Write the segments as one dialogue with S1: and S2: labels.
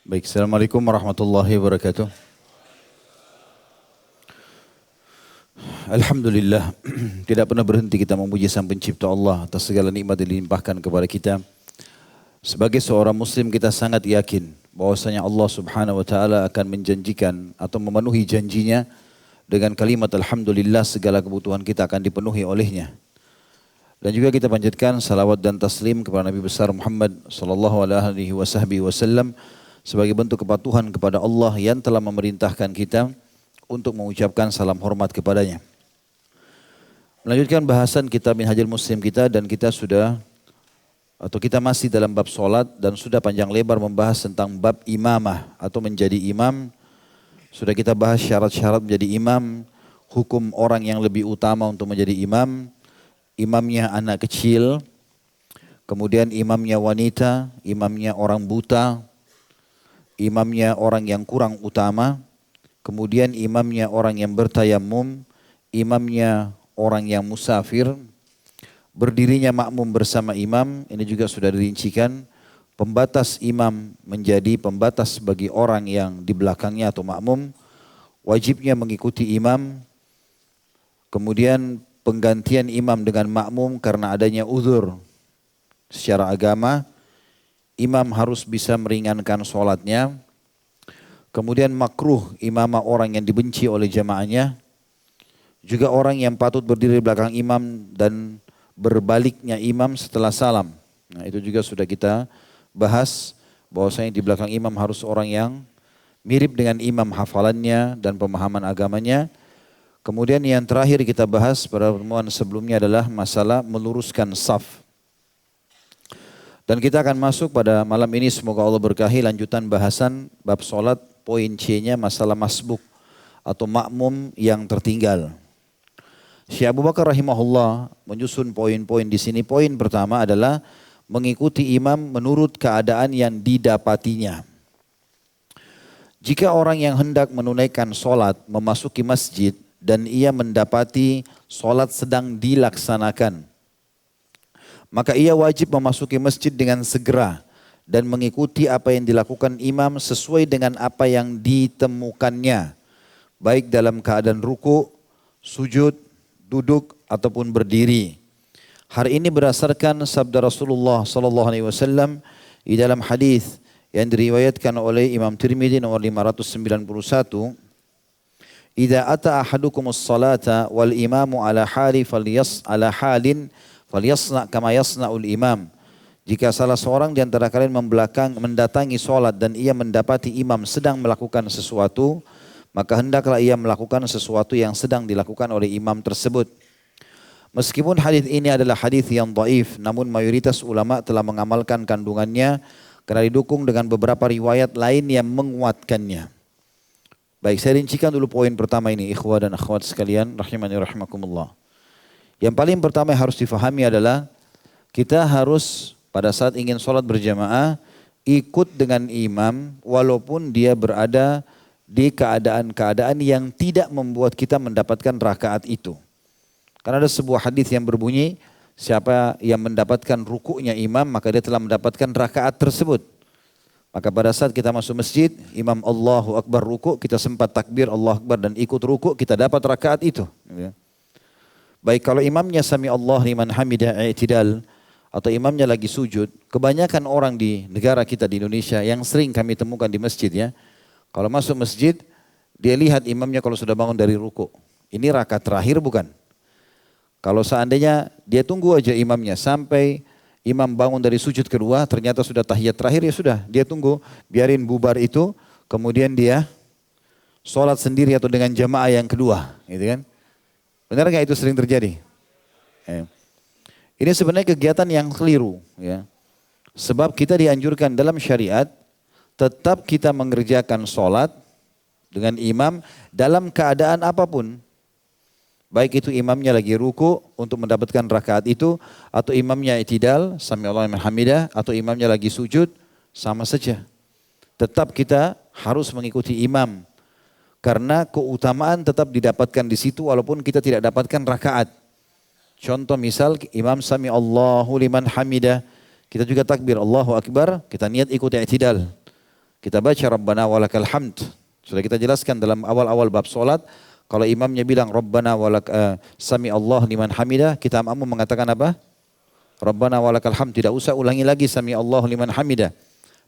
S1: Baik, Assalamualaikum warahmatullahi wabarakatuh. Alhamdulillah, tidak pernah berhenti kita memuji Sang Pencipta Allah atas segala nikmat yang dilimpahkan kepada kita. Sebagai seorang muslim kita sangat yakin bahwasanya Allah Subhanahu wa taala akan menjanjikan atau memenuhi janjinya dengan kalimat alhamdulillah segala kebutuhan kita akan dipenuhi olehnya. Dan juga kita panjatkan salawat dan taslim kepada Nabi besar Muhammad sallallahu alaihi wasallam sebagai bentuk kepatuhan kepada Allah yang telah memerintahkan kita untuk mengucapkan salam hormat kepadanya. Melanjutkan bahasan kitab Minhajul Muslim kita dan kita masih dalam bab solat dan sudah panjang lebar membahas tentang bab imamah atau menjadi imam. Sudah kita bahas syarat-syarat menjadi imam, hukum orang yang lebih utama untuk menjadi imam, imamnya anak kecil, kemudian imamnya wanita, imamnya orang buta, imamnya orang yang kurang utama, kemudian imamnya orang yang bertayamum, imamnya orang yang musafir, berdirinya makmum bersama imam, ini juga sudah dirincikan. Pembatas imam menjadi pembatas bagi orang yang di belakangnya atau makmum, wajibnya mengikuti imam, kemudian penggantian imam dengan makmum karena adanya uzur secara agama, imam harus bisa meringankan sholatnya. Kemudian makruh imamah orang yang dibenci oleh jamaahnya. Juga orang yang patut berdiri di belakang imam dan berbaliknya imam setelah salam. Nah itu juga sudah kita bahas bahwasanya di belakang imam harus orang yang mirip dengan imam hafalannya dan pemahaman agamanya. Kemudian yang terakhir kita bahas pada pertemuan sebelumnya adalah masalah meluruskan saf. Dan kita akan masuk pada malam ini semoga Allah berkahi lanjutan bahasan bab solat poin C-nya masalah masbuk atau makmum yang tertinggal. Syekh Abu Bakar rahimahullah menyusun poin-poin di sini. Poin pertama adalah mengikuti imam menurut keadaan yang didapatinya. Jika orang yang hendak menunaikan solat memasuki masjid dan ia mendapati solat sedang dilaksanakan, maka ia wajib memasuki masjid dengan segera dan mengikuti apa yang dilakukan imam sesuai dengan apa yang ditemukannya, baik dalam keadaan ruku, sujud, duduk ataupun berdiri. Hal ini berdasarkan sabda Rasulullah sallallahu alaihi wasallam di dalam hadis yang diriwayatkan oleh Imam Tirmidzi nomor 591. Idza ata ahadukumus salata wal imamu ala halin falyasna kama yasnaul imam. Jika salah seorang di antara kalian mendatangi salat dan ia mendapati imam sedang melakukan sesuatu, maka hendaklah ia melakukan sesuatu yang sedang dilakukan oleh imam tersebut. Meskipun hadis ini adalah hadis yang dhaif, namun mayoritas ulama telah mengamalkan kandungannya karena didukung dengan beberapa riwayat lain yang menguatkannya. Baik, saya rincikan dulu poin pertama ini, ikhwah dan akhwat sekalian, rahimani rahimakumullah. Yang paling pertama yang harus difahami adalah kita harus pada saat ingin sholat berjamaah ikut dengan imam walaupun dia berada di keadaan-keadaan yang tidak membuat kita mendapatkan rakaat itu. Karena ada sebuah hadis yang berbunyi, siapa yang mendapatkan rukuknya imam maka dia telah mendapatkan rakaat tersebut. Maka pada saat kita masuk masjid, imam Allahu Akbar rukuk, kita sempat takbir Allahu Akbar dan ikut rukuk, kita dapat rakaat itu. Baik kalau imamnya sami Allah liman hamidah i'tidal atau imamnya lagi sujud, kebanyakan orang di negara kita di Indonesia yang sering kami temukan di masjid ya, kalau masuk masjid, dia lihat imamnya kalau sudah bangun dari rukuk. Ini rakaat terakhir bukan? Kalau seandainya dia tunggu aja imamnya sampai imam bangun dari sujud kedua, ternyata sudah tahiyat terakhir, ya sudah. Dia tunggu, biarin bubar itu, kemudian dia sholat sendiri atau dengan jamaah yang kedua. Gitu kan? Benar nggak itu sering terjadi? Ini sebenarnya kegiatan yang keliru. Ya. Sebab kita dianjurkan dalam syariat, tetap kita mengerjakan sholat dengan imam dalam keadaan apapun. Baik itu imamnya lagi ruku untuk mendapatkan rakaat itu, atau imamnya i'tidal, sami Allahu liman hamidah, atau imamnya lagi sujud, sama saja. Tetap kita harus mengikuti imam. Karena keutamaan tetap didapatkan di situ walaupun kita tidak dapatkan rakaat. Contoh misal imam sami Allahu liman hamidah, kita juga takbir Allahu Akbar, kita niat ikut i'tidal. Kita baca Rabbana walakal hamd. Sudah kita jelaskan dalam awal-awal bab solat. Kalau imamnya bilang Rabbana sami Allah liman hamidah, kita makmum mengatakan apa? Rabbana walakal hamd. Tidak usah ulangi lagi sami Allah liman hamidah.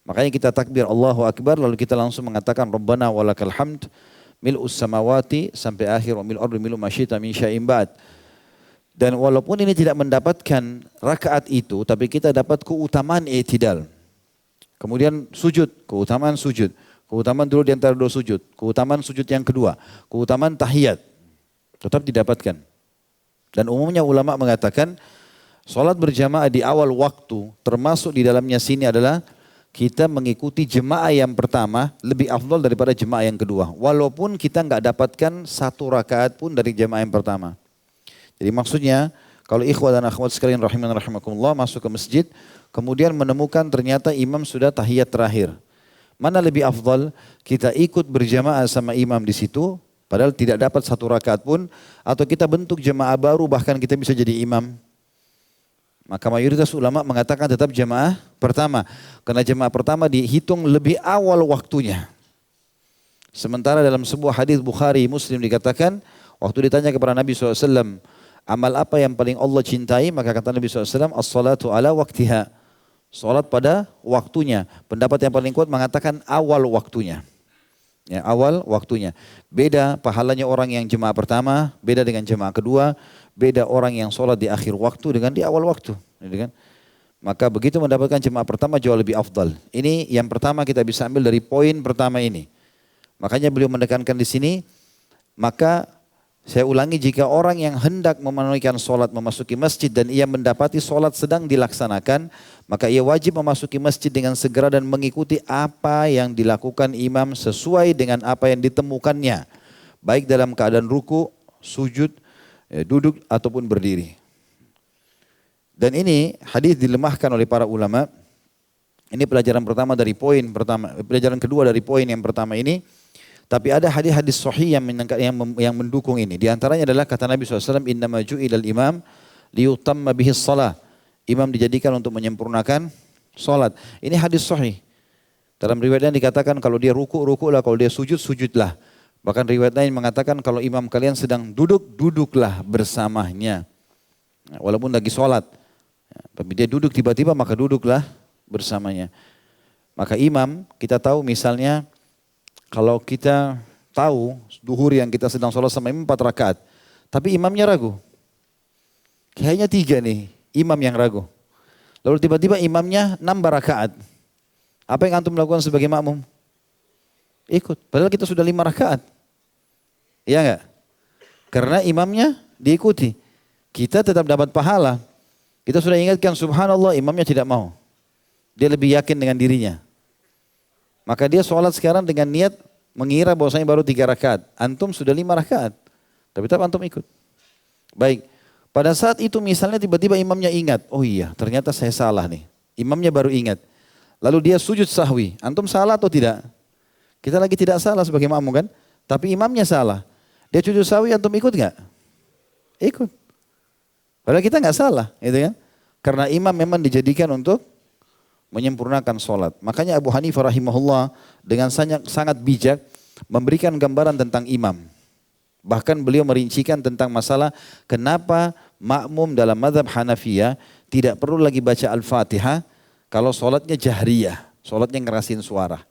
S1: Makanya kita takbir Allahu Akbar lalu kita langsung mengatakan Rabbana walakal hamd mil'us samawati sampai akhir wa mil'ul ardi mil'u ma syi'ta min syai'in ba'd. Dan walaupun ini tidak mendapatkan rakaat itu, tapi kita dapat keutamaan i'tidal. Kemudian sujud, keutamaan sujud. Keutamaan dulu di antara dua sujud. Keutamaan sujud yang kedua. Keutamaan tahiyat. Tetap didapatkan. Dan umumnya ulama mengatakan salat berjamaah di awal waktu termasuk di dalamnya sini adalah kita mengikuti jemaah yang pertama lebih afdal daripada jemaah yang kedua. Walaupun kita enggak dapatkan satu rakaat pun dari jemaah yang pertama. Jadi maksudnya kalau ikhwah dan akhwat sekalian rahiman rahimakumullah masuk ke masjid. Kemudian menemukan ternyata imam sudah tahiyat terakhir. Mana lebih afdal? Kita ikut berjamaah sama imam di situ. Padahal tidak dapat satu rakaat pun. Atau kita bentuk jemaah baru bahkan kita bisa jadi imam. Maka mayoritas ulama mengatakan tetap jemaah pertama. Karena jemaah pertama dihitung lebih awal waktunya. Sementara dalam sebuah hadis Bukhari Muslim dikatakan, waktu ditanya kepada Nabi SAW, amal apa yang paling Allah cintai? Maka kata Nabi SAW, as-salatu ala waktiha. Salat pada waktunya. Pendapat yang paling kuat mengatakan awal waktunya. Ya, awal waktunya. Beda pahalanya orang yang jemaah pertama, beda dengan jemaah kedua. Beda orang yang sholat di akhir waktu dengan di awal waktu. Gitu kan? Maka begitu mendapatkan jemaah pertama jauh lebih afdal. Ini yang pertama kita bisa ambil dari poin pertama ini. Makanya beliau menekankan di sini, maka saya ulangi jika orang yang hendak memenuhikan sholat memasuki masjid dan ia mendapati sholat sedang dilaksanakan, maka ia wajib memasuki masjid dengan segera dan mengikuti apa yang dilakukan imam sesuai dengan apa yang ditemukannya. Baik dalam keadaan ruku, sujud, duduk ataupun berdiri. Dan ini hadis dilemahkan oleh para ulama. Ini pelajaran pertama dari poin pertama, pelajaran kedua dari poin yang pertama ini. Tapi ada hadis-hadis sahih yang mendukung ini. Di antaranya adalah kata Nabi SAW, innama ju'ilal imam liyutamma bihis salah. Imam dijadikan untuk menyempurnakan salat. Ini hadis sahih. Dalam riwayatnya dikatakan kalau dia ruku', kalau dia sujud, sujudlah. Bahkan riwayat lain mengatakan kalau imam kalian sedang duduk, duduklah bersamanya. Walaupun lagi sholat. Tapi dia duduk tiba-tiba maka duduklah bersamanya. Maka imam kita tahu misalnya kalau kita tahu duhur yang kita sedang sholat sama imam 4 rakaat. Tapi imamnya ragu. Kayaknya 3 nih imam yang ragu. Lalu tiba-tiba imamnya nambah rakaat. Apa yang antum lakukan sebagai makmum? Ikut. Padahal kita sudah 5 rakaat. Iya enggak? Karena imamnya diikuti. Kita tetap dapat pahala. Kita sudah ingatkan subhanallah, imamnya tidak mau. Dia lebih yakin dengan dirinya. Maka dia sholat sekarang dengan niat mengira bahwasanya baru 3 rakaat. Antum sudah 5 rakaat. Tapi tetap antum ikut. Baik. Pada saat itu misalnya tiba-tiba imamnya ingat. Oh iya ternyata saya salah nih. Imamnya baru ingat. Lalu dia sujud sahwi. Antum salah atau tidak? Kita lagi tidak salah sebagai makmum kan? Tapi imamnya salah. Dia sujud sahwi antum ikut nggak? Ikut. Padahal kita nggak salah, gitu kan? Karena imam memang dijadikan untuk menyempurnakan sholat. Makanya Abu Hanifah rahimahullah dengan sangat bijak memberikan gambaran tentang imam. Bahkan beliau merincikan tentang masalah kenapa makmum dalam mazhab Hanafiyah tidak perlu lagi baca Al-Fatihah kalau sholatnya jahriyah, sholatnya ngerasin suara.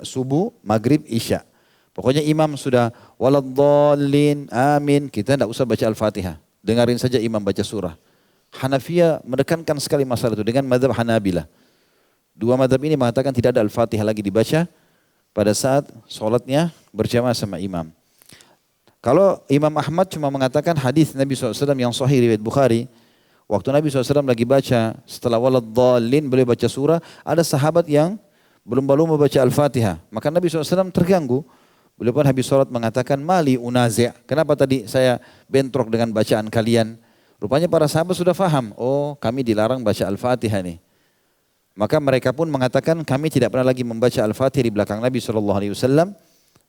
S1: Subuh, maghrib, isya. Pokoknya imam sudah waladhdallin, amin, kita tidak usah baca Al-Fatihah. Dengarin saja imam baca surah. Hanafiyah menekankan sekali masalah itu dengan mazhab Hanabilah. Dua mazhab ini mengatakan tidak ada Al-Fatihah lagi dibaca pada saat sholatnya berjamaah sama imam. Kalau Imam Ahmad cuma mengatakan hadis Nabi SAW yang sahih riwayat Bukhari, waktu Nabi SAW lagi baca setelah waladhdallin beliau baca surah, ada sahabat yang belum membaca Al-Fatihah. Maka Nabi SAW terganggu. Beliau pun habis sholat mengatakan mali unazi'. Kenapa tadi saya bentrok dengan bacaan kalian? Rupanya para sahabat sudah faham. Oh kami dilarang baca Al-Fatihah nih. Maka mereka pun mengatakan kami tidak pernah lagi membaca Al-Fatihah di belakang Nabi SAW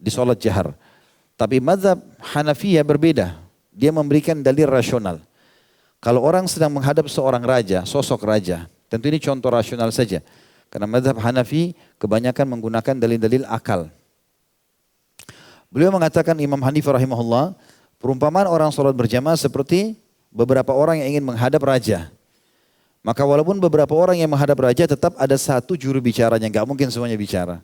S1: di sholat jahar. Tapi mazhab Hanafiyah berbeda. Dia memberikan dalil rasional. Kalau orang sedang menghadap seorang raja, sosok raja. Tentu ini contoh rasional saja. Karena mazhab Hanafi kebanyakan menggunakan dalil-dalil akal. Beliau mengatakan Imam Hanifah rahimahullah, perumpamaan orang sholat berjamaah seperti beberapa orang yang ingin menghadap raja. Maka walaupun beberapa orang yang menghadap raja tetap ada satu juru bicaranya, nggak mungkin semuanya bicara.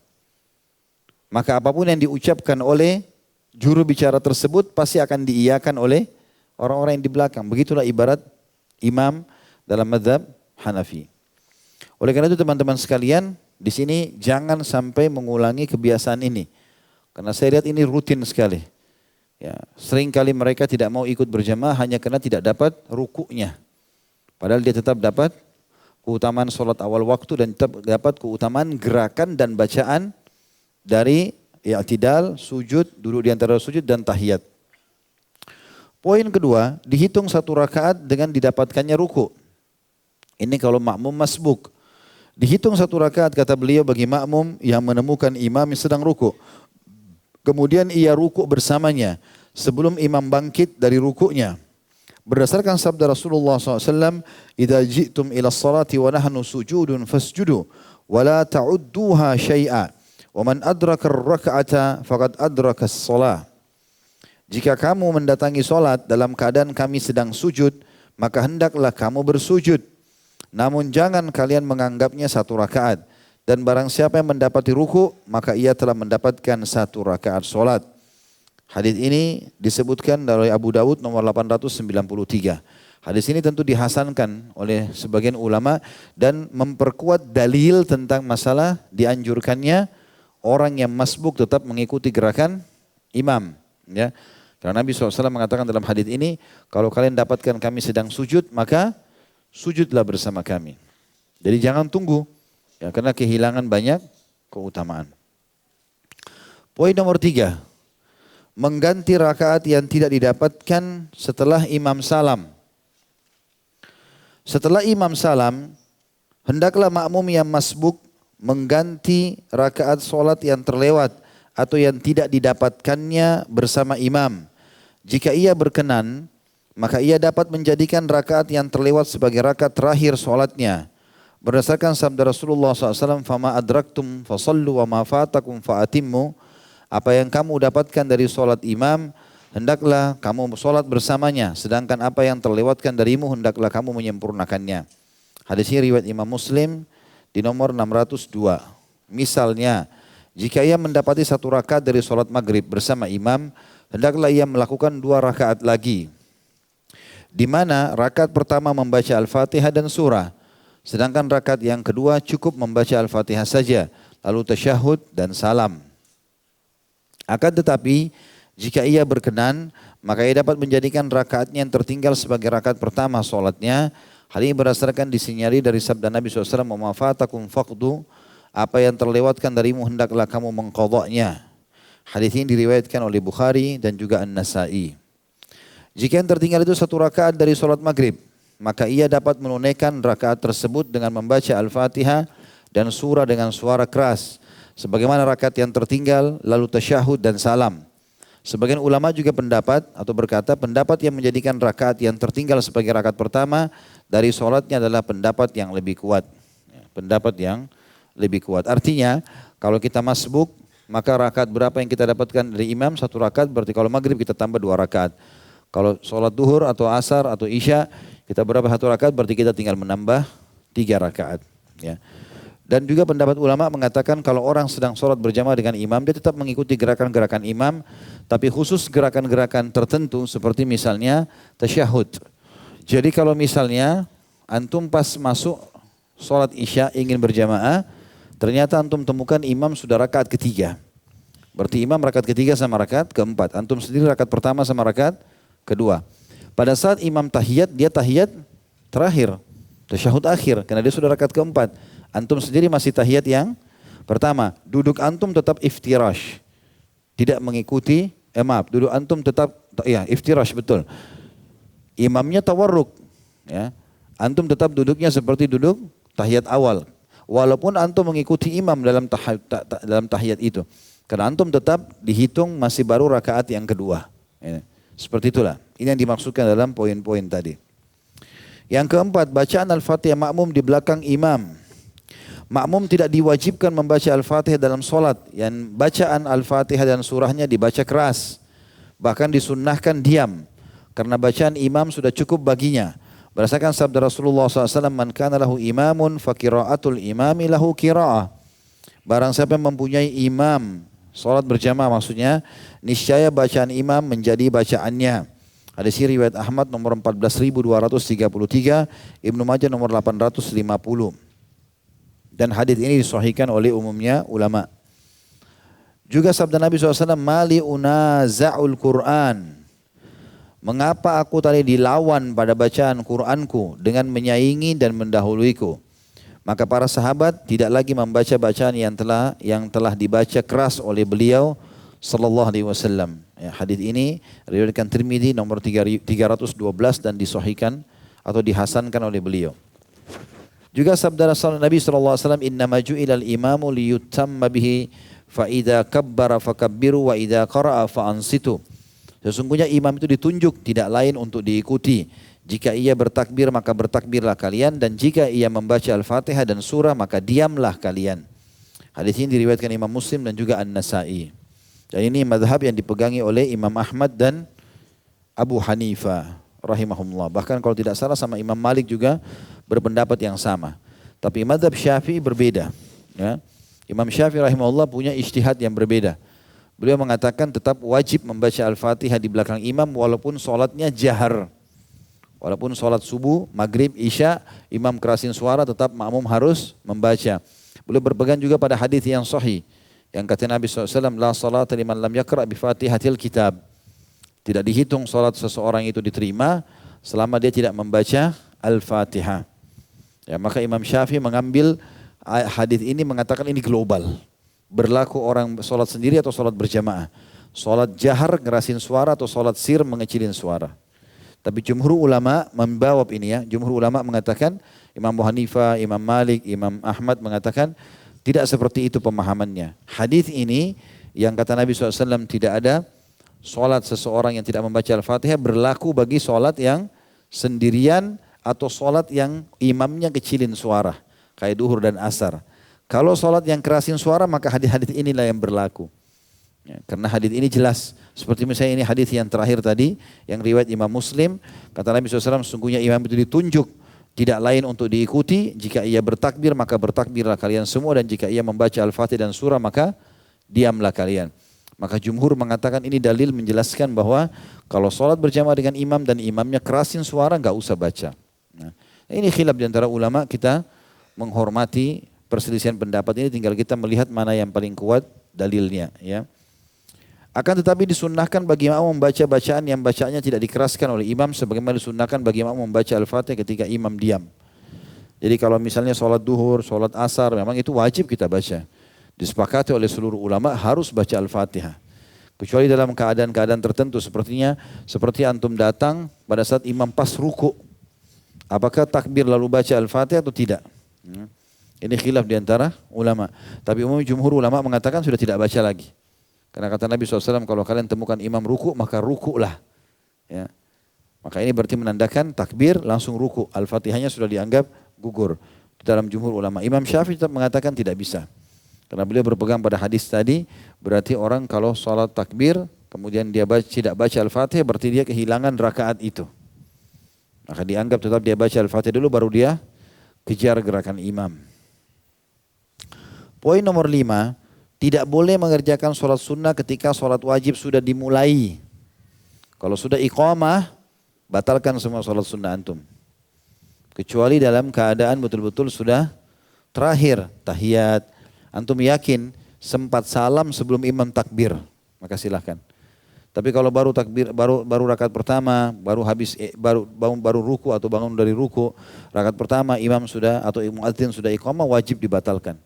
S1: Maka apapun yang diucapkan oleh juru bicara tersebut pasti akan diiyakan oleh orang-orang yang di belakang. Begitulah ibarat imam dalam mazhab Hanafi. Oleh karena itu teman-teman sekalian, di sini jangan sampai mengulangi kebiasaan ini. Karena saya lihat ini rutin sekali. Ya, sering kali mereka tidak mau ikut berjamaah hanya karena tidak dapat rukuknya. Padahal dia tetap dapat keutamaan sholat awal waktu dan tetap dapat keutamaan gerakan dan bacaan dari i'tidal, sujud, duduk di antara sujud dan tahiyat. Poin kedua, dihitung satu rakaat dengan didapatkannya ruku. Ini kalau makmum masbuk. Dihitung satu rakaat kata beliau bagi makmum yang menemukan imam yang sedang ruku. Kemudian ia ruku bersamanya sebelum imam bangkit dari rukuknya. Berdasarkan sabda Rasulullah SAW, "Idza ji'tum ila salati wa nahnu sujudun fasjudu wa la ta'udduha syai'a wa man adraka ar-rak'ata faqad adraka as-shalah." Jika kamu mendatangi salat dalam keadaan kami sedang sujud, maka hendaklah kamu bersujud. Namun jangan kalian menganggapnya satu rakaat. Dan barang siapa yang mendapati ruku, maka ia telah mendapatkan satu rakaat solat. Hadis ini disebutkan oleh Abu Dawud nomor 893. Hadis ini tentu dihasankan oleh sebagian ulama dan memperkuat dalil tentang masalah dianjurkannya orang yang masbuk tetap mengikuti gerakan imam. Ya. Karena Nabi SAW mengatakan dalam hadis ini, kalau kalian dapatkan kami sedang sujud, maka sujudlah bersama kami. Jadi jangan tunggu, ya, karena kehilangan banyak keutamaan. Poin nomor 3, mengganti rakaat yang tidak didapatkan setelah imam salam. Setelah imam salam, hendaklah makmum yang masbuk mengganti rakaat solat yang terlewat atau yang tidak didapatkannya bersama imam. Jika ia berkenan, maka ia dapat menjadikan rakaat yang terlewat sebagai rakaat terakhir solatnya. Berdasarkan sabda Rasulullah SAW, "Fama adraktum fasallu wa ma fatakum fa'atimmu." Apa yang kamu dapatkan dari solat imam, hendaklah kamu solat bersamanya. Sedangkan apa yang terlewatkan darimu, hendaklah kamu menyempurnakannya. Hadis ini riwayat Imam Muslim di nomor 602. Misalnya, jika ia mendapati satu rakaat dari solat maghrib bersama imam, hendaklah ia melakukan 2 rakaat lagi. Di mana rakaat pertama membaca Al-Fatihah dan surah. Sedangkan rakaat yang kedua cukup membaca Al-Fatihah saja, lalu tasyahud dan salam. Akan tetapi, jika ia berkenan, maka ia dapat menjadikan rakaatnya yang tertinggal sebagai rakaat pertama solatnya. Hal ini berdasarkan disinyali dari sabda Nabi SAW, "Ma fatakum faqdu." Apa yang terlewatkan darimu hendaklah kamu mengqadha'nya. Hadis ini diriwayatkan oleh Bukhari dan juga An-Nasa'i. Jika yang tertinggal itu satu rakaat dari solat maghrib, maka ia dapat menunaikan rakaat tersebut dengan membaca Al-Fatihah dan surah dengan suara keras. Sebagaimana rakaat yang tertinggal, lalu tasyahud dan salam. Sebagian ulama juga berkata pendapat yang menjadikan rakaat yang tertinggal sebagai rakaat pertama dari solatnya adalah pendapat yang lebih kuat. Pendapat yang lebih kuat. Artinya kalau kita masbuk, maka rakaat berapa yang kita dapatkan dari imam? 1 rakaat, berarti kalau maghrib kita tambah 2 rakaat. Kalau sholat duhur atau asar atau isya, kita berapa 1 rakaat, berarti kita tinggal menambah 3 rakaat. Ya. Dan juga pendapat ulama mengatakan kalau orang sedang sholat berjamaah dengan imam, dia tetap mengikuti gerakan-gerakan imam, tapi khusus gerakan-gerakan tertentu seperti misalnya tasyahud. Jadi kalau misalnya antum pas masuk sholat isya ingin berjamaah, ternyata antum temukan imam sudah rakaat ketiga. Berarti imam rakaat ketiga sama rakaat keempat. Antum sendiri rakaat pertama sama rakaat kedua. Pada saat imam tahiyat, dia tahiyat terakhir, tasyahud akhir, karena dia sudah rakaat keempat. Antum sendiri masih tahiyat yang pertama. Duduk antum tetap iftirash, tidak mengikuti, duduk antum tetap, iftirash betul. Imamnya tawarruk, ya. Antum tetap duduknya seperti duduk tahiyat awal. Walaupun antum mengikuti imam dalam tahiyat itu. Karena antum tetap dihitung masih baru rakaat yang kedua. Ya. Seperti itulah. Ini yang dimaksudkan dalam poin-poin tadi. Yang keempat, bacaan Al-Fatihah makmum di belakang imam. Makmum tidak diwajibkan membaca Al-Fatihah dalam solat. Yang bacaan Al-Fatihah dan surahnya dibaca keras. Bahkan disunnahkan diam. Karena bacaan imam sudah cukup baginya. Berdasarkan sabda Rasulullah SAW, Man kana lahu imamun fakira'atul imami lahu kira'ah. Barang siapa yang mempunyai imam, solat berjamaah maksudnya, niscaya bacaan imam menjadi bacaannya. Hadis riwayat Ahmad nomor 14.233, Ibnu Majah nomor 850. Dan hadis ini disahihkan oleh umumnya ulama. Juga sabda Nabi SAW, Mali unaza'ul Qur'an. Mengapa aku tadi dilawan pada bacaan Qur'anku dengan menyaingi dan mendahuluiku? Maka para sahabat tidak lagi membaca bacaan yang telah dibaca keras oleh beliau sallallahu alaihi wasallam. Ya, hadis ini riwayatkan Tirmidzi nomor 312 dan disahihkan atau dihasankan oleh beliau. Juga sabda Nabi SAW, Innama ju'ilal imamu liyutamma bihi fa idza kabbara fakabbiru wa idza qara'a fa'ansitu. Sesungguhnya imam itu ditunjuk tidak lain untuk diikuti. Jika ia bertakbir maka bertakbirlah kalian, dan jika ia membaca Al-Fatihah dan surah maka diamlah kalian. Hadis ini diriwayatkan Imam Muslim dan juga An-Nasa'i. Dan ini mazhab yang dipegangi oleh Imam Ahmad dan Abu Hanifah rahimahumullah. Bahkan kalau tidak salah sama Imam Malik juga berpendapat yang sama. Tapi mazhab Syafi'i berbeda. Ya. Imam Syafi'i rahimahullah punya ijtihad yang berbeda. Beliau mengatakan tetap wajib membaca Al-Fatihah di belakang imam walaupun sholatnya jahar. Walaupun sholat subuh, maghrib, isya, imam kerasin suara tetap makmum harus membaca. Beliau berpegang juga pada hadis yang sahih. Yang kata Nabi SAW, La salata liman lam yakra' bifatihatil kitab. Tidak dihitung sholat seseorang itu diterima selama dia tidak membaca Al-Fatihah. Ya, maka Imam Syafi'i mengambil hadis ini mengatakan ini global. Berlaku orang sholat sendiri atau sholat berjamaah. Sholat jahar ngerasin suara atau sholat sir mengecilin suara. Tapi jumhur ulama membawab ini ya. Jumhur ulama mengatakan, Imam Abu Hanifah, Imam Malik, Imam Ahmad mengatakan tidak seperti itu pemahamannya. Hadis ini yang kata Nabi SAW tidak ada sholat seseorang yang tidak membaca Al-Fatihah berlaku bagi sholat yang sendirian atau sholat yang imamnya kecilin suara. Kayak duhur dan asar. Kalau sholat yang kerasin suara maka hadis-hadis inilah yang berlaku. Ya, karena hadis ini jelas. Seperti misalnya ini hadis yang terakhir tadi, yang riwayat Imam Muslim. Kata Nabi SAW, sungguhnya imam itu ditunjuk. Tidak lain untuk diikuti. Jika ia bertakbir maka bertakbirlah kalian semua. Dan jika ia membaca Al-Fatihah dan surah maka diamlah kalian. Maka jumhur mengatakan ini dalil menjelaskan bahwa kalau sholat berjamaah dengan imam dan imamnya kerasin suara nggak usah baca. Nah, ini khilaf di antara ulama, kita menghormati perselisihan pendapat ini, tinggal kita melihat mana yang paling kuat dalilnya. Ya. Akan tetapi disunnahkan bagi makmum membaca bacaan yang bacaannya tidak dikeraskan oleh imam, sebagaimana disunnahkan bagi makmum membaca Al-Fatihah ketika imam diam. Jadi kalau misalnya sholat duhur, sholat asar, memang itu wajib kita baca. Disepakati oleh seluruh ulama harus baca Al-Fatihah. Kecuali dalam keadaan-keadaan tertentu, seperti antum datang pada saat imam pas ruku. Apakah takbir lalu baca Al-Fatihah atau tidak? Ini khilaf di antara ulama. Tapi umum jumhur ulama mengatakan sudah tidak baca lagi. Karena kata Nabi SAW, kalau kalian temukan imam ruku, maka rukulah. Ya. Maka ini berarti menandakan takbir langsung ruku. Al-Fatihahnya sudah dianggap gugur. Di dalam jumhur ulama. Imam Syafi'i tetap mengatakan tidak bisa. Karena beliau berpegang pada hadis tadi, berarti orang kalau sholat takbir, kemudian dia tidak baca Al-Fatihah, berarti dia kehilangan rakaat itu. Maka dianggap tetap dia baca Al-Fatihah dulu, baru dia kejar gerakan imam. Poin nomor 5, tidak boleh mengerjakan sholat sunnah ketika sholat wajib sudah dimulai. Kalau sudah iqamah, batalkan semua sholat sunnah antum. Kecuali dalam keadaan betul-betul sudah terakhir, tahiyat. Antum yakin sempat salam sebelum imam takbir, maka silahkan. Tapi kalau baru takbir, baru rakaat pertama, baru ruku atau bangun dari ruku, rakaat pertama imam sudah atau muadzin sudah iqamah, wajib dibatalkan.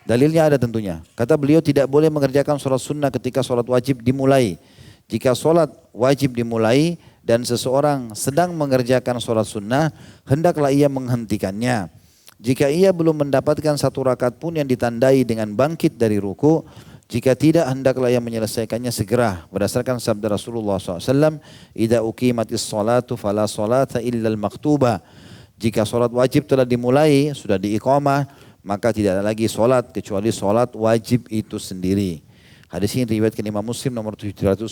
S1: Dalilnya ada tentunya. Kata beliau tidak boleh mengerjakan sholat sunnah ketika sholat wajib dimulai. Jika sholat wajib dimulai dan seseorang sedang mengerjakan sholat sunnah, hendaklah ia menghentikannya. Jika ia belum mendapatkan satu rakaat pun yang ditandai dengan bangkit dari ruku, jika tidak hendaklah ia menyelesaikannya segera. Berdasarkan sabda Rasulullah SAW, "Idza uqimatis sholatu fala sholata illal maktubah." Jika sholat wajib telah dimulai, sudah diiqamah, maka tidak ada lagi solat kecuali solat wajib itu sendiri. Hadis ini riwayatkan Imam Muslim nomor 710.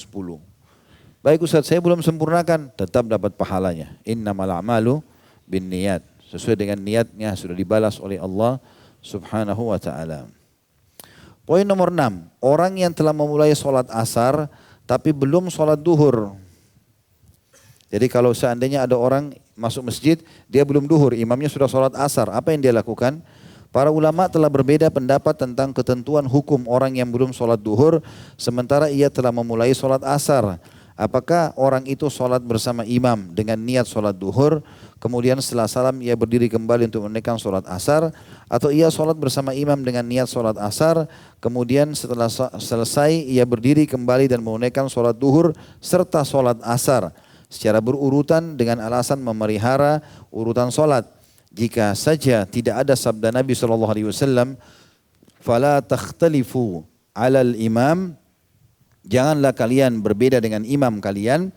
S1: Baik Ustaz, saya belum sempurnakan, tetap dapat pahalanya. Innamal a'malu binniyat. Sesuai dengan niatnya sudah dibalas oleh Allah Subhanahu wa ta'ala. Poin nomor 6, orang yang telah memulai sholat asar tapi belum sholat duhur. Jadi kalau seandainya ada orang masuk masjid, dia belum duhur, imamnya sudah sholat asar, apa yang dia lakukan? Para ulama telah berbeda pendapat tentang ketentuan hukum orang yang belum sholat duhur, sementara ia telah memulai sholat asar. Apakah orang itu sholat bersama imam dengan niat sholat duhur, kemudian setelah salam ia berdiri kembali untuk menunaikan sholat asar, atau ia sholat bersama imam dengan niat sholat asar, kemudian setelah selesai ia berdiri kembali dan menunaikan sholat duhur serta sholat asar secara berurutan dengan alasan memelihara urutan sholat. Jika saja tidak ada sabda Nabi SAW, fala takhtalifu alal imam, janganlah kalian berbeda dengan imam kalian,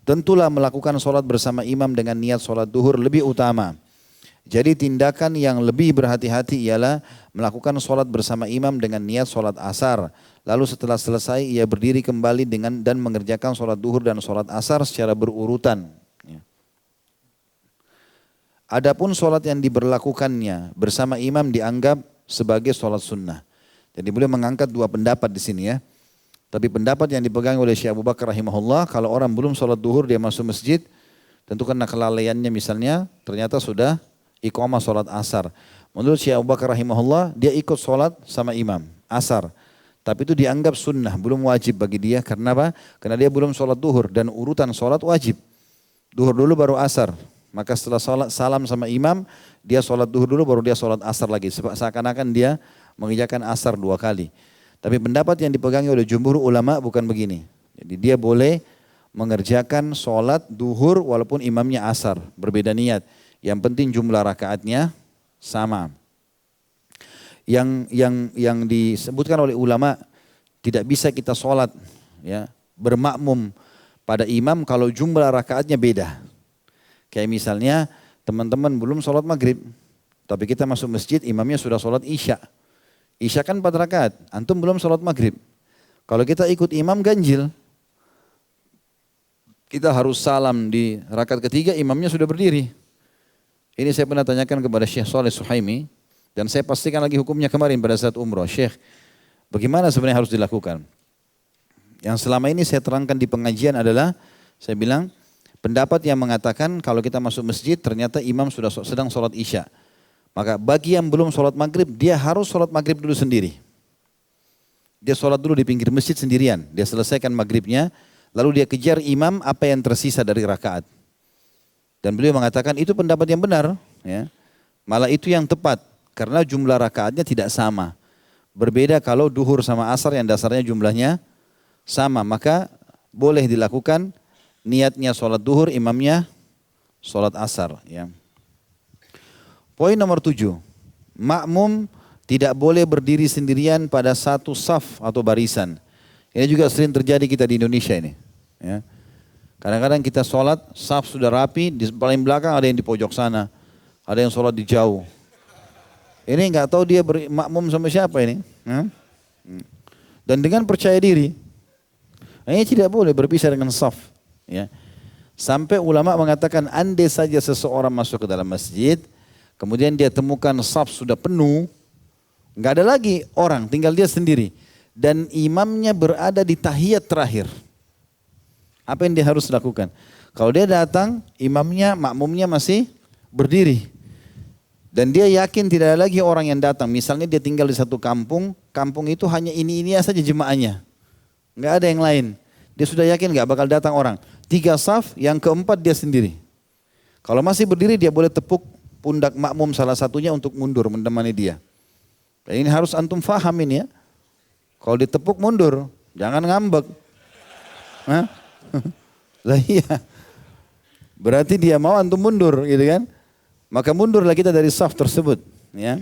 S1: tentulah melakukan sholat bersama imam dengan niat sholat duhur lebih utama. Jadi tindakan yang lebih berhati-hati ialah melakukan sholat bersama imam dengan niat sholat asar. Lalu setelah selesai ia berdiri kembali dan mengerjakan sholat duhur dan sholat asar secara berurutan. Adapun sholat yang diberlakukannya bersama imam dianggap sebagai sholat sunnah. Jadi boleh mengangkat dua pendapat di sini ya. Tapi pendapat yang dipegang oleh Syekh Abu Bakar rahimahullah, kalau orang belum sholat duhur dia masuk masjid, tentu karena kelalaiannya misalnya, ternyata sudah iqamah sholat asar. Menurut Syekh Abu Bakar rahimahullah, dia ikut sholat sama imam asar. Tapi itu dianggap sunnah, belum wajib bagi dia. Karena apa? Karena dia belum sholat duhur dan urutan sholat wajib. Duhur dulu baru asar. Maka setelah sholat salam sama imam, dia sholat duhur dulu baru dia sholat asar lagi. Seakan-akan dia mengerjakan asar 2 kali. Tapi pendapat yang dipegangi oleh jumhur ulama bukan begini. Jadi dia boleh mengerjakan sholat duhur walaupun imamnya asar. Berbeda niat. Yang penting jumlah rakaatnya sama. Yang disebutkan oleh ulama, tidak bisa kita sholat ya, bermakmum pada imam kalau jumlah rakaatnya beda. Kayak misalnya teman-teman belum sholat maghrib, tapi kita masuk masjid imamnya sudah sholat isya. Isya kan 4 rakaat, antum belum sholat maghrib. Kalau kita ikut imam ganjil, kita harus salam di rakaat ketiga imamnya sudah berdiri. Ini saya pernah tanyakan kepada Syekh Saleh Suhaimi dan saya pastikan lagi hukumnya kemarin pada saat umroh. Syekh, bagaimana sebenarnya harus dilakukan? Yang selama ini saya terangkan di pengajian adalah, saya bilang, pendapat yang mengatakan kalau kita masuk masjid ternyata imam sudah sedang sholat isya. Maka bagi yang belum sholat maghrib, dia harus sholat maghrib dulu sendiri. Dia sholat dulu di pinggir masjid sendirian. Dia selesaikan maghribnya, lalu dia kejar imam apa yang tersisa dari rakaat. Dan beliau mengatakan itu pendapat yang benar. Ya. Malah itu yang tepat, karena jumlah rakaatnya tidak sama. Berbeda kalau duhur sama asar yang dasarnya jumlahnya sama. Maka boleh dilakukan niatnya sholat duhur, imamnya sholat asar. Ya. Poin nomor 7, makmum tidak boleh berdiri sendirian pada satu saf atau barisan. Ini juga sering terjadi kita di Indonesia ini. Ya. Kadang-kadang kita sholat, saf sudah rapi, di paling belakang ada yang di pojok sana, ada yang sholat di jauh. Ini nggak tahu dia makmum sama siapa ini. Ya. Dan dengan percaya diri, ini tidak boleh berpisah dengan saf. Ya. Sampai ulama mengatakan andai saja seseorang masuk ke dalam masjid, kemudian dia temukan saf sudah penuh, nggak ada lagi orang, tinggal dia sendiri. Dan imamnya berada di tahiyat terakhir. Apa yang dia harus lakukan? Kalau dia datang, imamnya, makmumnya masih berdiri. Dan dia yakin tidak ada lagi orang yang datang. Misalnya dia tinggal di satu kampung, kampung itu hanya ini saja jemaahnya. Nggak ada yang lain. Dia sudah yakin nggak bakal datang orang. 3 saf, yang keempat dia sendiri. Kalau masih berdiri dia boleh tepuk pundak makmum salah satunya untuk mundur menemani dia. Dan ini harus antum faham ini ya. Kalau ditepuk mundur, jangan ngambek. Hah? Lah iya. Berarti dia mau antum mundur gitu kan. Maka mundurlah kita dari saf tersebut. Ya.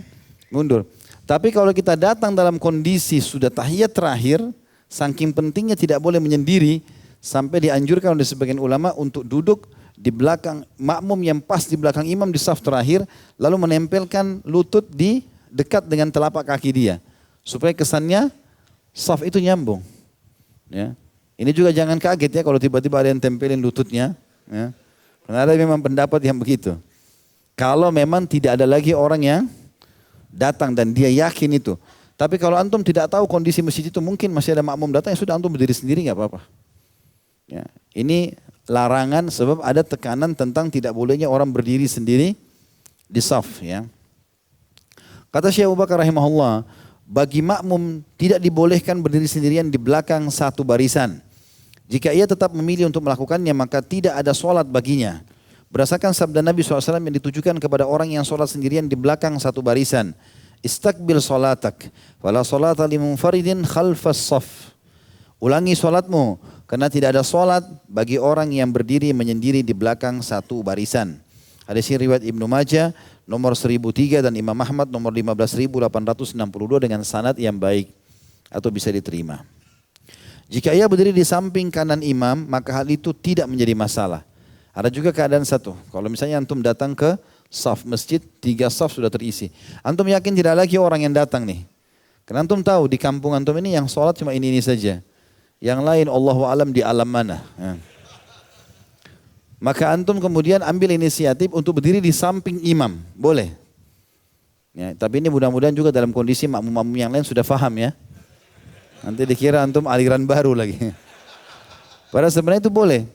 S1: Mundur. Tapi kalau kita datang dalam kondisi sudah tahiyat terakhir, saking pentingnya tidak boleh menyendiri, sampai dianjurkan oleh sebagian ulama untuk duduk di belakang makmum yang pas di belakang imam di saf terakhir, lalu menempelkan lutut di dekat dengan telapak kaki dia. Supaya kesannya saf itu nyambung. Ya. Ini juga jangan kaget ya kalau tiba-tiba ada yang tempelin lututnya. Ya. Karena ada memang pendapat yang begitu. Kalau memang tidak ada lagi orang yang datang dan dia yakin itu. Tapi kalau antum tidak tahu kondisi masjid itu, mungkin masih ada makmum datang, ya sudah antum berdiri sendiri nggak apa-apa. Ya. Ini larangan sebab ada tekanan tentang tidak bolehnya orang berdiri sendiri di saf. Ya. Kata Syekh Abu Bakar rahimahullah, bagi makmum tidak dibolehkan berdiri sendirian di belakang satu barisan. Jika ia tetap memilih untuk melakukannya, maka tidak ada solat baginya. Berdasarkan sabda Nabi SAW yang ditujukan kepada orang yang solat sendirian di belakang satu barisan. Istaqbil solatak, wala solata limunfaridin khalfas saf. Ulangi solatmu, karena tidak ada solat bagi orang yang berdiri menyendiri di belakang satu barisan. Hadis riwayat Ibnu Majah nomor 1003 dan Imam Ahmad nomor 15.862 dengan sanad yang baik atau bisa diterima. Jika ia berdiri di samping kanan imam, maka hal itu tidak menjadi masalah. Ada juga keadaan satu, kalau misalnya antum datang ke saf masjid, 3 saf sudah terisi. Antum yakin tidak lagi orang yang datang nih. Karena antum tahu di kampung antum ini yang sholat cuma ini saja. Yang lain Allahu alam di alam mana. Ya. Maka antum kemudian ambil inisiatif untuk berdiri di samping imam. Boleh. Ya, tapi ini mudah-mudahan juga dalam kondisi makmum-makmum yang lain sudah faham ya. Nanti dikira antum aliran baru lagi. Padahal sebenarnya itu boleh.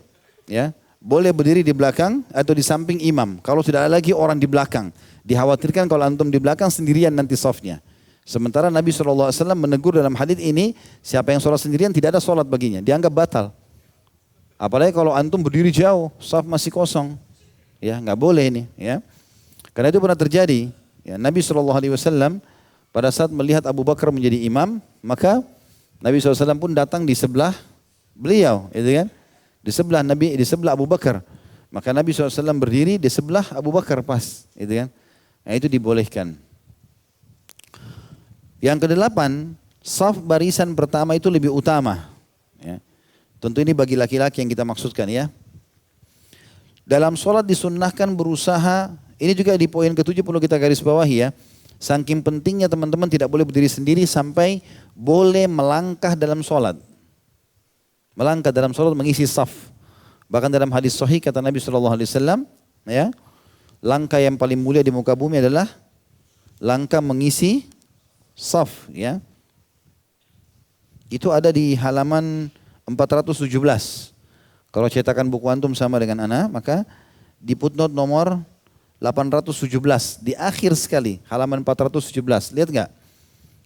S1: Ya. Boleh berdiri di belakang atau di samping imam. Kalau tidak ada lagi orang di belakang. Dikhawatirkan kalau antum di belakang sendirian nanti safnya. Sementara Nabi SAW menegur dalam hadits ini, siapa yang sholat sendirian tidak ada sholat baginya. Dianggap batal. Apalagi kalau antum berdiri jauh, saf masih kosong. Ya, nggak boleh ini. Ya. Karena itu pernah terjadi. Ya, Nabi SAW pada saat melihat Abu Bakar menjadi imam, maka Nabi SAW pun datang di sebelah beliau. Gitu kan? Di sebelah Nabi, di sebelah Abu Bakar. Maka Nabi SAW berdiri di sebelah Abu Bakar pas. Gitu kan? Nah, itu dibolehkan. Yang kedelapan, saf barisan pertama itu lebih utama. Ya. Tentu ini bagi laki-laki yang kita maksudkan ya. Dalam sholat disunnahkan berusaha, ini juga di poin ke-7 perlu kita garis bawahi ya. Saking pentingnya teman-teman tidak boleh berdiri sendiri sampai boleh melangkah dalam sholat. Melangkah dalam sholat mengisi saf. Bahkan dalam hadis sahih kata Nabi SAW, ya, langkah yang paling mulia di muka bumi adalah langkah mengisi saf. Ya. Itu ada di halaman 417. Kalau cetakan buku antum sama dengan ana, maka di footnote nomor 817 di akhir sekali halaman 417. Lihat enggak?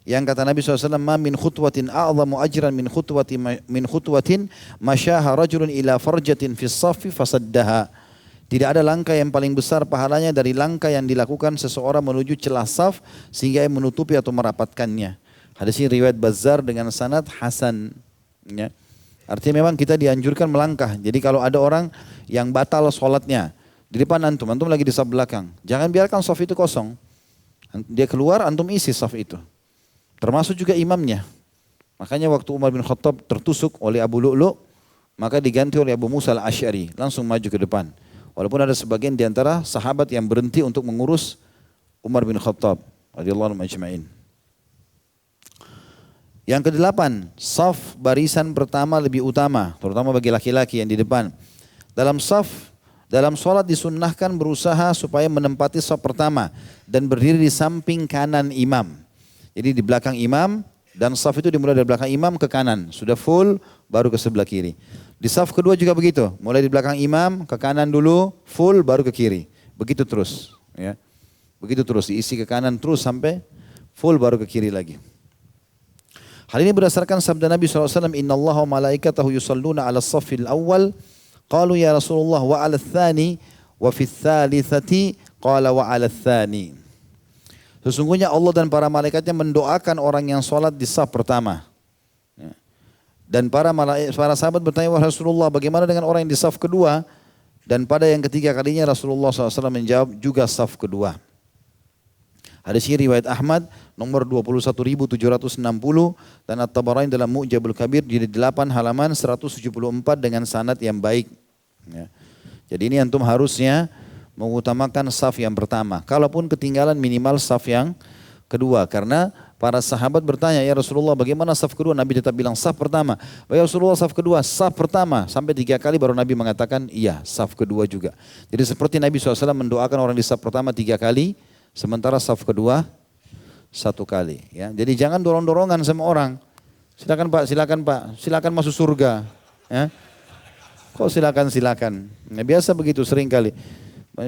S1: Yang kata Nabi SAW, ma min khutwatin a'zamu ajran min khutwatin masyaha rajulun ila farjatin fis safi fasaddaha. Tidak ada langkah yang paling besar pahalanya dari langkah yang dilakukan seseorang menuju celah saf sehingga menutupi atau merapatkannya. Hadis ini riwayat Bazzar dengan sanad hasan. Ya. Artinya memang kita dianjurkan melangkah. Jadi kalau ada orang yang batal sholatnya di depan antum lagi di saf belakang, jangan biarkan saf itu kosong. Dia keluar, antum isi saf itu. Termasuk juga imamnya. Makanya waktu Umar bin Khattab tertusuk oleh Abu Lu'lu', maka diganti oleh Abu Musa al-Asy'ari, langsung maju ke depan. Walaupun ada sebagian di antara sahabat yang berhenti untuk mengurus Umar bin Khattab radhiyallahu anhu ajma'in. Yang kedelapan, saf barisan pertama lebih utama, terutama bagi laki-laki yang di depan. Dalam sholat disunnahkan berusaha supaya menempati saf pertama dan berdiri di samping kanan imam. Jadi di belakang imam dan saf itu dimulai dari belakang imam ke kanan. Sudah full baru ke sebelah kiri. Di saf kedua juga begitu. Mulai di belakang imam ke kanan dulu full baru ke kiri. Begitu terus. Ya. Begitu terus diisi ke kanan terus sampai full baru ke kiri lagi. Hal ini berdasarkan sabda Nabi SAW. Inna Allah wa malaikatahu yusalluna ala safil awal. Qalu ya Rasulullah wa ala thani wa fi thalithati qala wa ala thani. Sesungguhnya Allah dan para malaikatnya mendoakan orang yang sholat di saf pertama. Dan para sahabat bertanya, wahai Rasulullah, bagaimana dengan orang yang di saf kedua? Dan pada yang ketiga kalinya Rasulullah SAW menjawab juga saf kedua. Hadis ini riwayat Ahmad nomor 21.760 dan At-Tabarani dalam Mu'jamul Kabir di 8 halaman 174 dengan sanad yang baik. Ya. Jadi ini antum harusnya mengutamakan saf yang pertama. Kalaupun ketinggalan minimal saf yang kedua. Karena para sahabat bertanya, ya Rasulullah bagaimana saf kedua? Nabi tetap bilang saf pertama. Ya Rasulullah saf kedua, saf pertama. Sampai 3 kali baru Nabi mengatakan iya saf kedua juga. Jadi seperti Nabi SAW mendoakan orang di saf pertama 3 kali, sementara saf kedua 1 kali. Ya. Jadi jangan dorong-dorongan sama orang. Silakan Pak, silakan Pak, silakan masuk surga. Ya. Kok silakan. Nah, biasa begitu sering kali.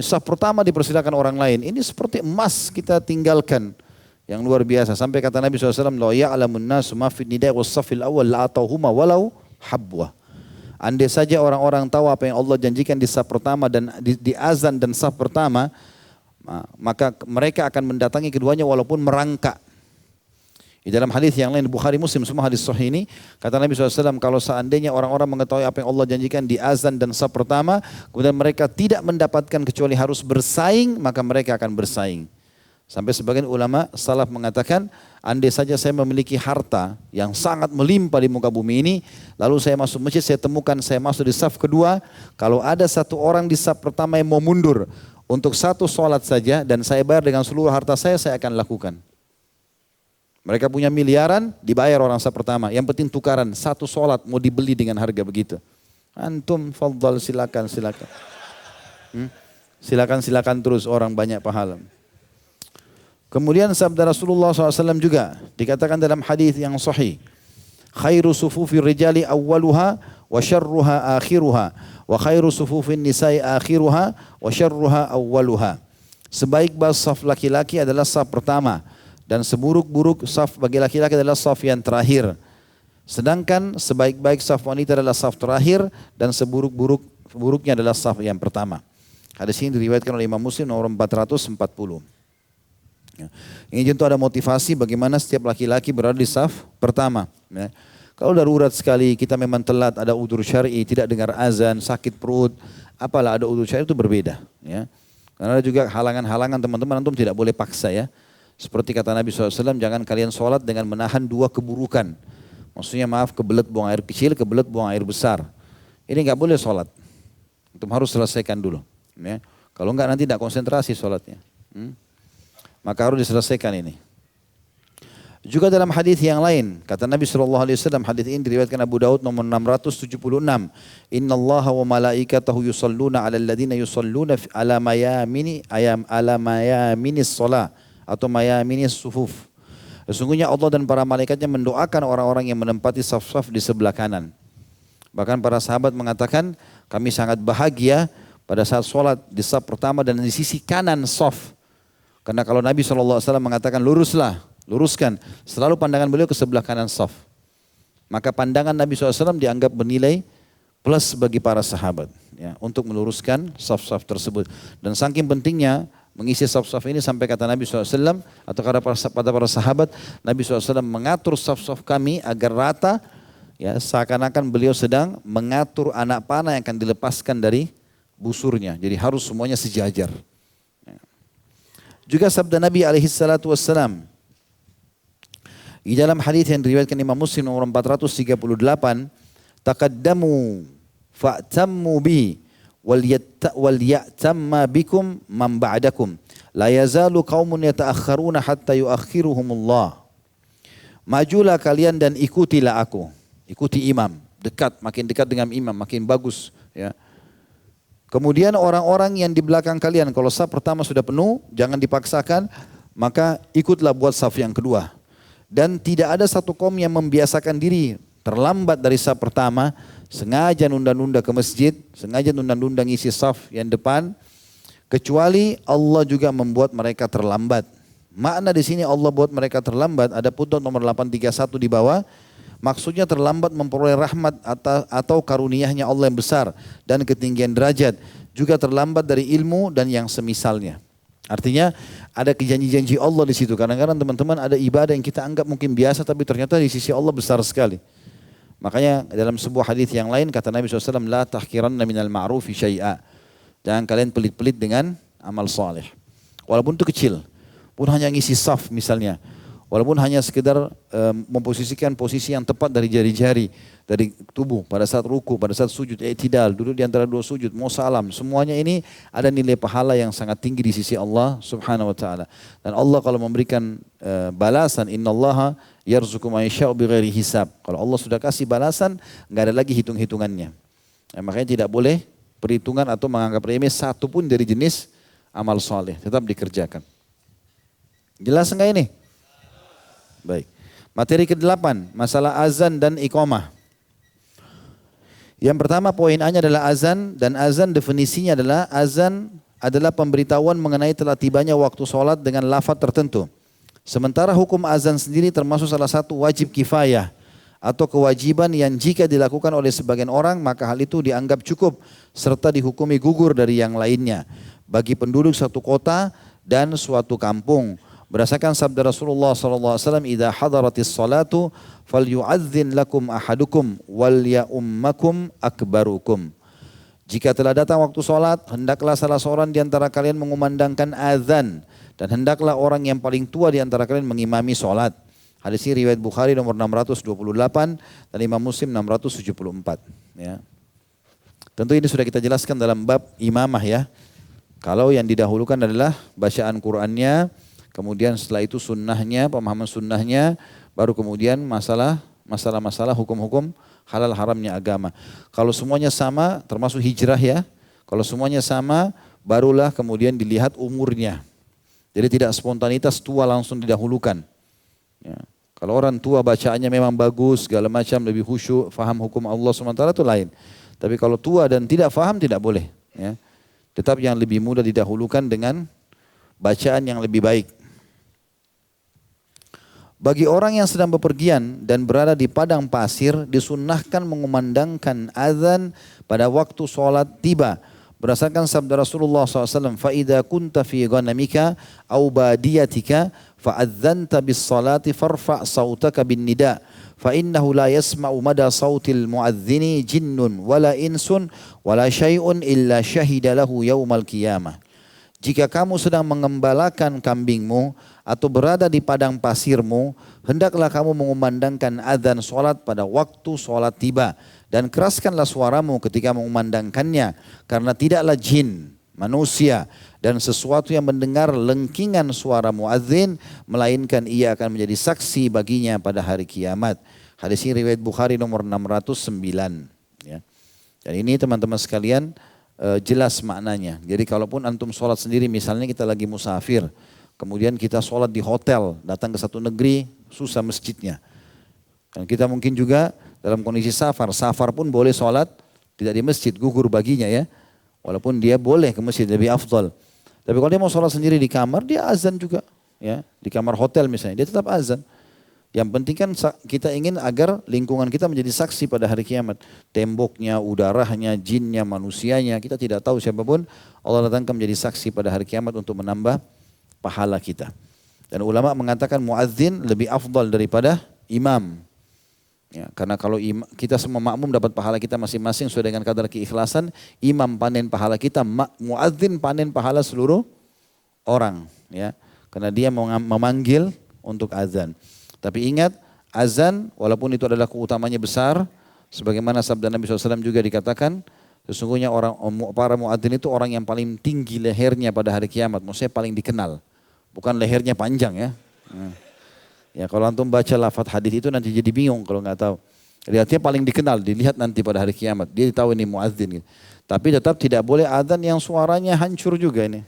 S1: Saf pertama dipersilakan orang lain. Ini seperti emas kita tinggalkan. Yang luar biasa. Sampai kata Nabi SAW, la ya'lamun nasu ma fid nida'i was safil awal la'atauhuma walau habwah. Andai saja orang-orang tahu apa yang Allah janjikan di saf pertama dan di azan dan saf pertama, maka mereka akan mendatangi keduanya walaupun merangkak. Di dalam hadis yang lain Bukhari Muslim semua hadis sahih ini, kata Nabi SAW, kalau seandainya orang-orang mengetahui apa yang Allah janjikan di azan dan saf pertama, kemudian mereka tidak mendapatkan kecuali harus bersaing, maka mereka akan bersaing. Sampai sebagian ulama salaf mengatakan, andai saja saya memiliki harta yang sangat melimpah di muka bumi ini, lalu saya masuk masjid, saya temukan saya masuk di saf kedua, kalau ada satu orang di saf pertama yang mau mundur untuk 1 sholat saja dan saya bayar dengan seluruh harta saya akan lakukan. Mereka punya miliaran, dibayar orang saf pertama. Yang penting tukaran, 1 sholat mau dibeli dengan harga begitu. Antum fadhal silakan. Silakan terus orang banyak pahala. Kemudian sabda Rasulullah SAW juga dikatakan dalam hadis yang sahih. Khairu sufufir rijali awwaluha wa syarruha akhiruha wa khairu sufufin nisa'i akhiruha wa syarruha awwaluha. Sebaik-baik saf laki-laki adalah saf pertama dan seburuk-buruk saf bagi laki-laki adalah saf yang terakhir. Sedangkan sebaik-baik saf wanita adalah saf terakhir dan seburuk-buruknya adalah saf yang pertama. Hadis ini diriwayatkan oleh Imam Muslim nomor 440. Ya. Ini tentu ada motivasi bagaimana setiap laki-laki berada di saf pertama. Ya. Kalau darurat sekali kita memang telat, ada udzur syar'i, tidak dengar azan, sakit perut, apalah ada udzur syar'i itu berbeda. Ya. Karena ada juga halangan-halangan teman-teman, antum tidak boleh paksa ya. Seperti kata Nabi SAW, jangan kalian sholat dengan menahan 2 keburukan. Maksudnya kebelet buang air kecil, kebelet buang air besar. Ini nggak boleh sholat. Antum harus selesaikan dulu. Ya. Kalau enggak nanti tidak konsentrasi sholatnya. Maka harus diselesaikan ini. Juga dalam hadis yang lain, kata Nabi SAW, hadis ini diriwayatkan Abu Daud nomor 676. Inna Allah wa malaikatahu yusalluna ala alladhina yusalluna ala mayaminis sholah atau mayaminis sufuf. Sesungguhnya Allah dan para malaikatnya mendoakan orang-orang yang menempati saf-saf di sebelah kanan. Bahkan para sahabat mengatakan, kami sangat bahagia pada saat sholat di saf pertama dan di sisi kanan saf. Karena kalau Nabi SAW mengatakan luruskan, selalu pandangan beliau ke sebelah kanan saf. Maka pandangan Nabi SAW dianggap bernilai plus bagi para sahabat. Ya, untuk meluruskan saf-saf tersebut. Dan saking pentingnya mengisi saf-saf ini sampai kata Nabi SAW atau kata para sahabat, Nabi SAW mengatur saf-saf kami agar rata, ya, seakan-akan beliau sedang mengatur anak panah yang akan dilepaskan dari busurnya. Jadi harus semuanya sejajar. Juga sabda Nabi SAW di dalam hadis yang diriwayatkan Imam Muslim nomor 438, taqaddamu fa'tammu bi wal ya'tamma bikum man ba'dakum la yazalu qaumun yata'akhkharuna hatta yu'akhiruhumullah. Majulah kalian dan ikutilah aku. Ikuti imam, makin dekat dengan imam, makin bagus, ya. Kemudian orang-orang yang di belakang kalian, kalau saf pertama sudah penuh, jangan dipaksakan, maka ikutlah buat saf yang kedua. Dan tidak ada satu kaum yang membiasakan diri terlambat dari saf pertama, sengaja nunda-nunda ke masjid, sengaja nunda-nunda ngisi saf yang depan, kecuali Allah juga membuat mereka terlambat. Makna di sini Allah buat mereka terlambat, ada putnot nomor 831 di bawah. Maksudnya terlambat memperoleh rahmat atau karunia-Nya Allah yang besar dan ketinggian derajat. Juga terlambat dari ilmu dan yang semisalnya. Artinya ada janji-janji Allah di situ. Kadang-kadang teman-teman ada ibadah yang kita anggap mungkin biasa tapi ternyata di sisi Allah besar sekali. Makanya dalam sebuah hadis yang lain kata Nabi SAW, la tahkiranna minal ma'rufi syai'a. Jangan kalian pelit-pelit dengan amal saleh. Walaupun itu kecil. Pun hanya ngisi saf misalnya. Walaupun hanya sekedar memposisikan posisi yang tepat dari jari-jari, dari tubuh pada saat ruku, pada saat sujud, i'tidal, duduk di antara dua sujud, mau salam, semuanya ini ada nilai pahala yang sangat tinggi di sisi Allah Subhanahu wa taala. Dan Allah kalau memberikan balasan, innallaha yarzuqu man yasha'u bighairi hisab. Kalau Allah sudah kasih balasan, enggak ada lagi hitung-hitungannya. Makanya tidak boleh perhitungan atau menganggap remeh satu pun dari jenis amal soleh, tetap dikerjakan. Jelas enggak ini? Baik. Materi ke-8, masalah azan dan iqamah. Yang pertama poinnya adalah azan, dan azan definisinya adalah azan adalah pemberitahuan mengenai telah tibanya waktu sholat dengan lafaz tertentu. Sementara hukum azan sendiri termasuk salah satu wajib kifayah atau kewajiban yang jika dilakukan oleh sebagian orang maka hal itu dianggap cukup serta dihukumi gugur dari yang lainnya bagi penduduk satu kota dan suatu kampung. Berdasarkan sabda Rasulullah SAW, "Idza hadaratis salatu falyu'adzin lakum ahadukum wal ya'ummakum akbarukum." Jika telah datang waktu salat, hendaklah salah seorang di antara kalian mengumandangkan azan dan hendaklah orang yang paling tua di antara kalian mengimami salat. Hadis ini riwayat Bukhari nomor 628 dan Imam Muslim 674. Ya. Tentu ini sudah kita jelaskan dalam bab imamah ya. Kalau yang didahulukan adalah bacaan Qur'annya, kemudian setelah itu sunnahnya, pemahaman sunnahnya, baru kemudian masalah-masalah hukum-hukum halal haramnya agama. Kalau semuanya sama, termasuk hijrah ya, kalau semuanya sama, barulah kemudian dilihat umurnya. Jadi tidak spontanitas tua langsung didahulukan. Ya. Kalau orang tua bacaannya memang bagus, segala macam, lebih khusyuk, faham hukum Allah SWT itu lain. Tapi kalau tua dan tidak faham tidak boleh. Ya. Tetap yang lebih mudah didahulukan dengan bacaan yang lebih baik. Bagi orang yang sedang bepergian dan berada di padang pasir, disunnahkan mengumandangkan azan pada waktu sholat tiba. Berdasarkan sabda Rasulullah SAW, فَإِذَا كُنْتَ فِي غَنَمِكَ أَوْ بَادِيَتِكَ فَأَذَّنْتَ بِالصَّلَاةِ فَارْفَعْ صَوْتَكَ بِالنِّدَاءِ فَإِنَّهُ لَا يَسْمَعُ مَدَى صَوْتِ الْمُؤَذِّنِ جِنٌّ وَلَا إِنسٌ وَلَا شَيْءٌ إِلَّا شَهِدَ لَهُ يَوْمَ الْقِيَامَةِ. Jika kamu sedang mengembalakan kambingmu atau berada di padang pasirmu, hendaklah kamu mengumandangkan adzan sholat pada waktu sholat tiba. Dan keraskanlah suaramu ketika mengumandangkannya, karena tidaklah jin, manusia, dan sesuatu yang mendengar lengkingan suara muadzin, melainkan ia akan menjadi saksi baginya pada hari kiamat. Hadis ini riwayat Bukhari nomor 609. Ya. Dan ini teman-teman sekalian, jelas maknanya. Jadi kalaupun antum sholat sendiri, misalnya kita lagi musafir, kemudian kita sholat di hotel, datang ke satu negeri, susah masjidnya. Dan kita mungkin juga dalam kondisi safar pun boleh sholat tidak di masjid, gugur baginya ya. Walaupun dia boleh ke masjid, lebih afdal. Tapi kalau dia mau sholat sendiri di kamar, dia azan juga. Ya, di kamar hotel misalnya, dia tetap azan. Yang penting kan kita ingin agar lingkungan kita menjadi saksi pada hari kiamat. Temboknya, udaranya, jinnya, manusianya, kita tidak tahu siapapun. Allah datangkan menjadi saksi pada hari kiamat untuk menambah pahala kita. Dan ulama mengatakan muadzin lebih afdal daripada imam. Ya, karena kalau kita semua makmum dapat pahala kita masing-masing sesuai dengan kadar keikhlasan, imam panen pahala kita, muadzin panen pahala seluruh orang. Ya, karena dia memanggil untuk azan. Tapi ingat, azan walaupun itu adalah keutamanya besar, sebagaimana sabda Nabi SAW juga dikatakan, sesungguhnya para muadzin itu orang yang paling tinggi lehernya pada hari kiamat, maksudnya paling dikenal, bukan lehernya panjang ya. Ya kalau antum baca lafaz hadis itu nanti jadi bingung kalau nggak tahu. Lihatnya paling dikenal, dilihat nanti pada hari kiamat, dia tahu ini muadzin. Gitu. Tapi tetap tidak boleh azan yang suaranya hancur juga ini.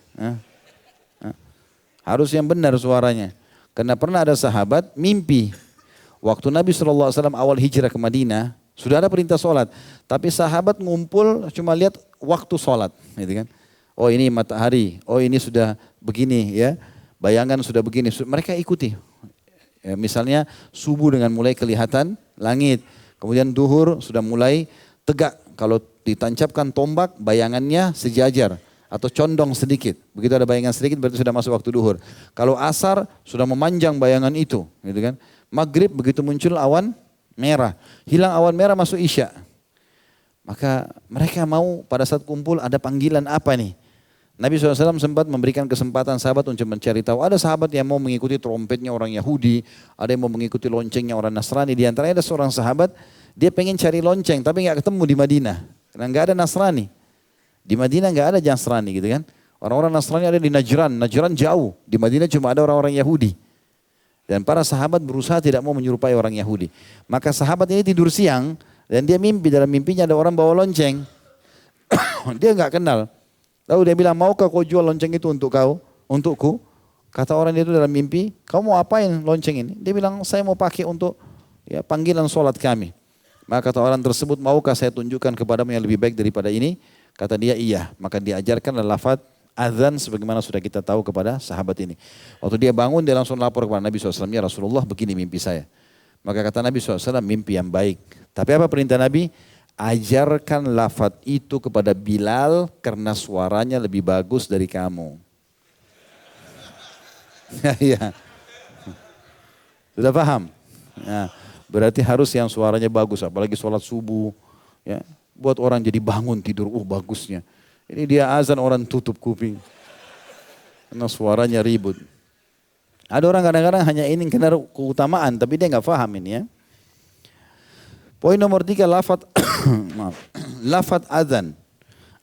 S1: Harus yang benar suaranya. Karena pernah ada sahabat mimpi. Waktu Nabi SAW awal hijrah ke Madinah, sudah ada perintah sholat. Tapi sahabat ngumpul cuma lihat waktu sholat. Gitu kan. Oh ini matahari, oh ini sudah begini ya. Bayangan sudah begini, mereka ikuti. Ya, misalnya subuh dengan mulai kelihatan langit. Kemudian duhur sudah mulai tegak. Kalau ditancapkan tombak bayangannya sejajar. Atau condong sedikit. Begitu ada bayangan sedikit berarti sudah masuk waktu duhur. Kalau asar sudah memanjang bayangan itu, gitu kan. Maghrib begitu muncul awan merah, hilang awan merah masuk isya. Maka mereka mau pada saat kumpul ada panggilan apa nih? Nabi SAW sempat memberikan kesempatan sahabat untuk mencari tahu. Ada sahabat yang mau mengikuti trompetnya orang Yahudi, ada yang mau mengikuti loncengnya orang Nasrani. Di antaranya ada seorang sahabat, dia pengen cari lonceng tapi nggak ketemu di Madinah. Karena nggak ada Nasrani. Di Madinah nggak ada Nasrani gitu kan. Orang-orang Nasrani ada di Najran, Najran jauh. Di Madinah cuma ada orang-orang Yahudi. Dan para sahabat berusaha tidak mau menyerupai orang Yahudi. Maka sahabat ini tidur siang dan dia mimpi, dalam mimpinya ada orang bawa lonceng. Dia nggak kenal. Lalu dia bilang, maukah kau jual lonceng itu untuk kau, untukku? Kata orang itu dalam mimpi, kau mau apain lonceng ini? Dia bilang, saya mau pakai untuk ya, panggilan sholat kami. Maka kata orang tersebut, maukah saya tunjukkan kepadamu yang lebih baik daripada ini? Kata dia, iya. Maka diajarkan lafaz azan sebagaimana sudah kita tahu kepada sahabat ini. Waktu dia bangun, dia langsung lapor kepada Nabi SAW, ya Rasulullah begini mimpi saya. Maka kata Nabi SAW, mimpi yang baik. Tapi apa perintah Nabi? Ajarkan lafaz itu kepada Bilal karena suaranya lebih bagus dari kamu. Ya, sudah paham? Ya, berarti harus yang suaranya bagus, apalagi sholat subuh. Ya, buat orang jadi bangun tidur, bagusnya. Ini dia azan orang tutup kuping. Karena suaranya ribut. Ada orang kadang-kadang hanya ingin kenal keutamaan, tapi dia nggak paham ini ya. Poin nomor 3, lafaz azan.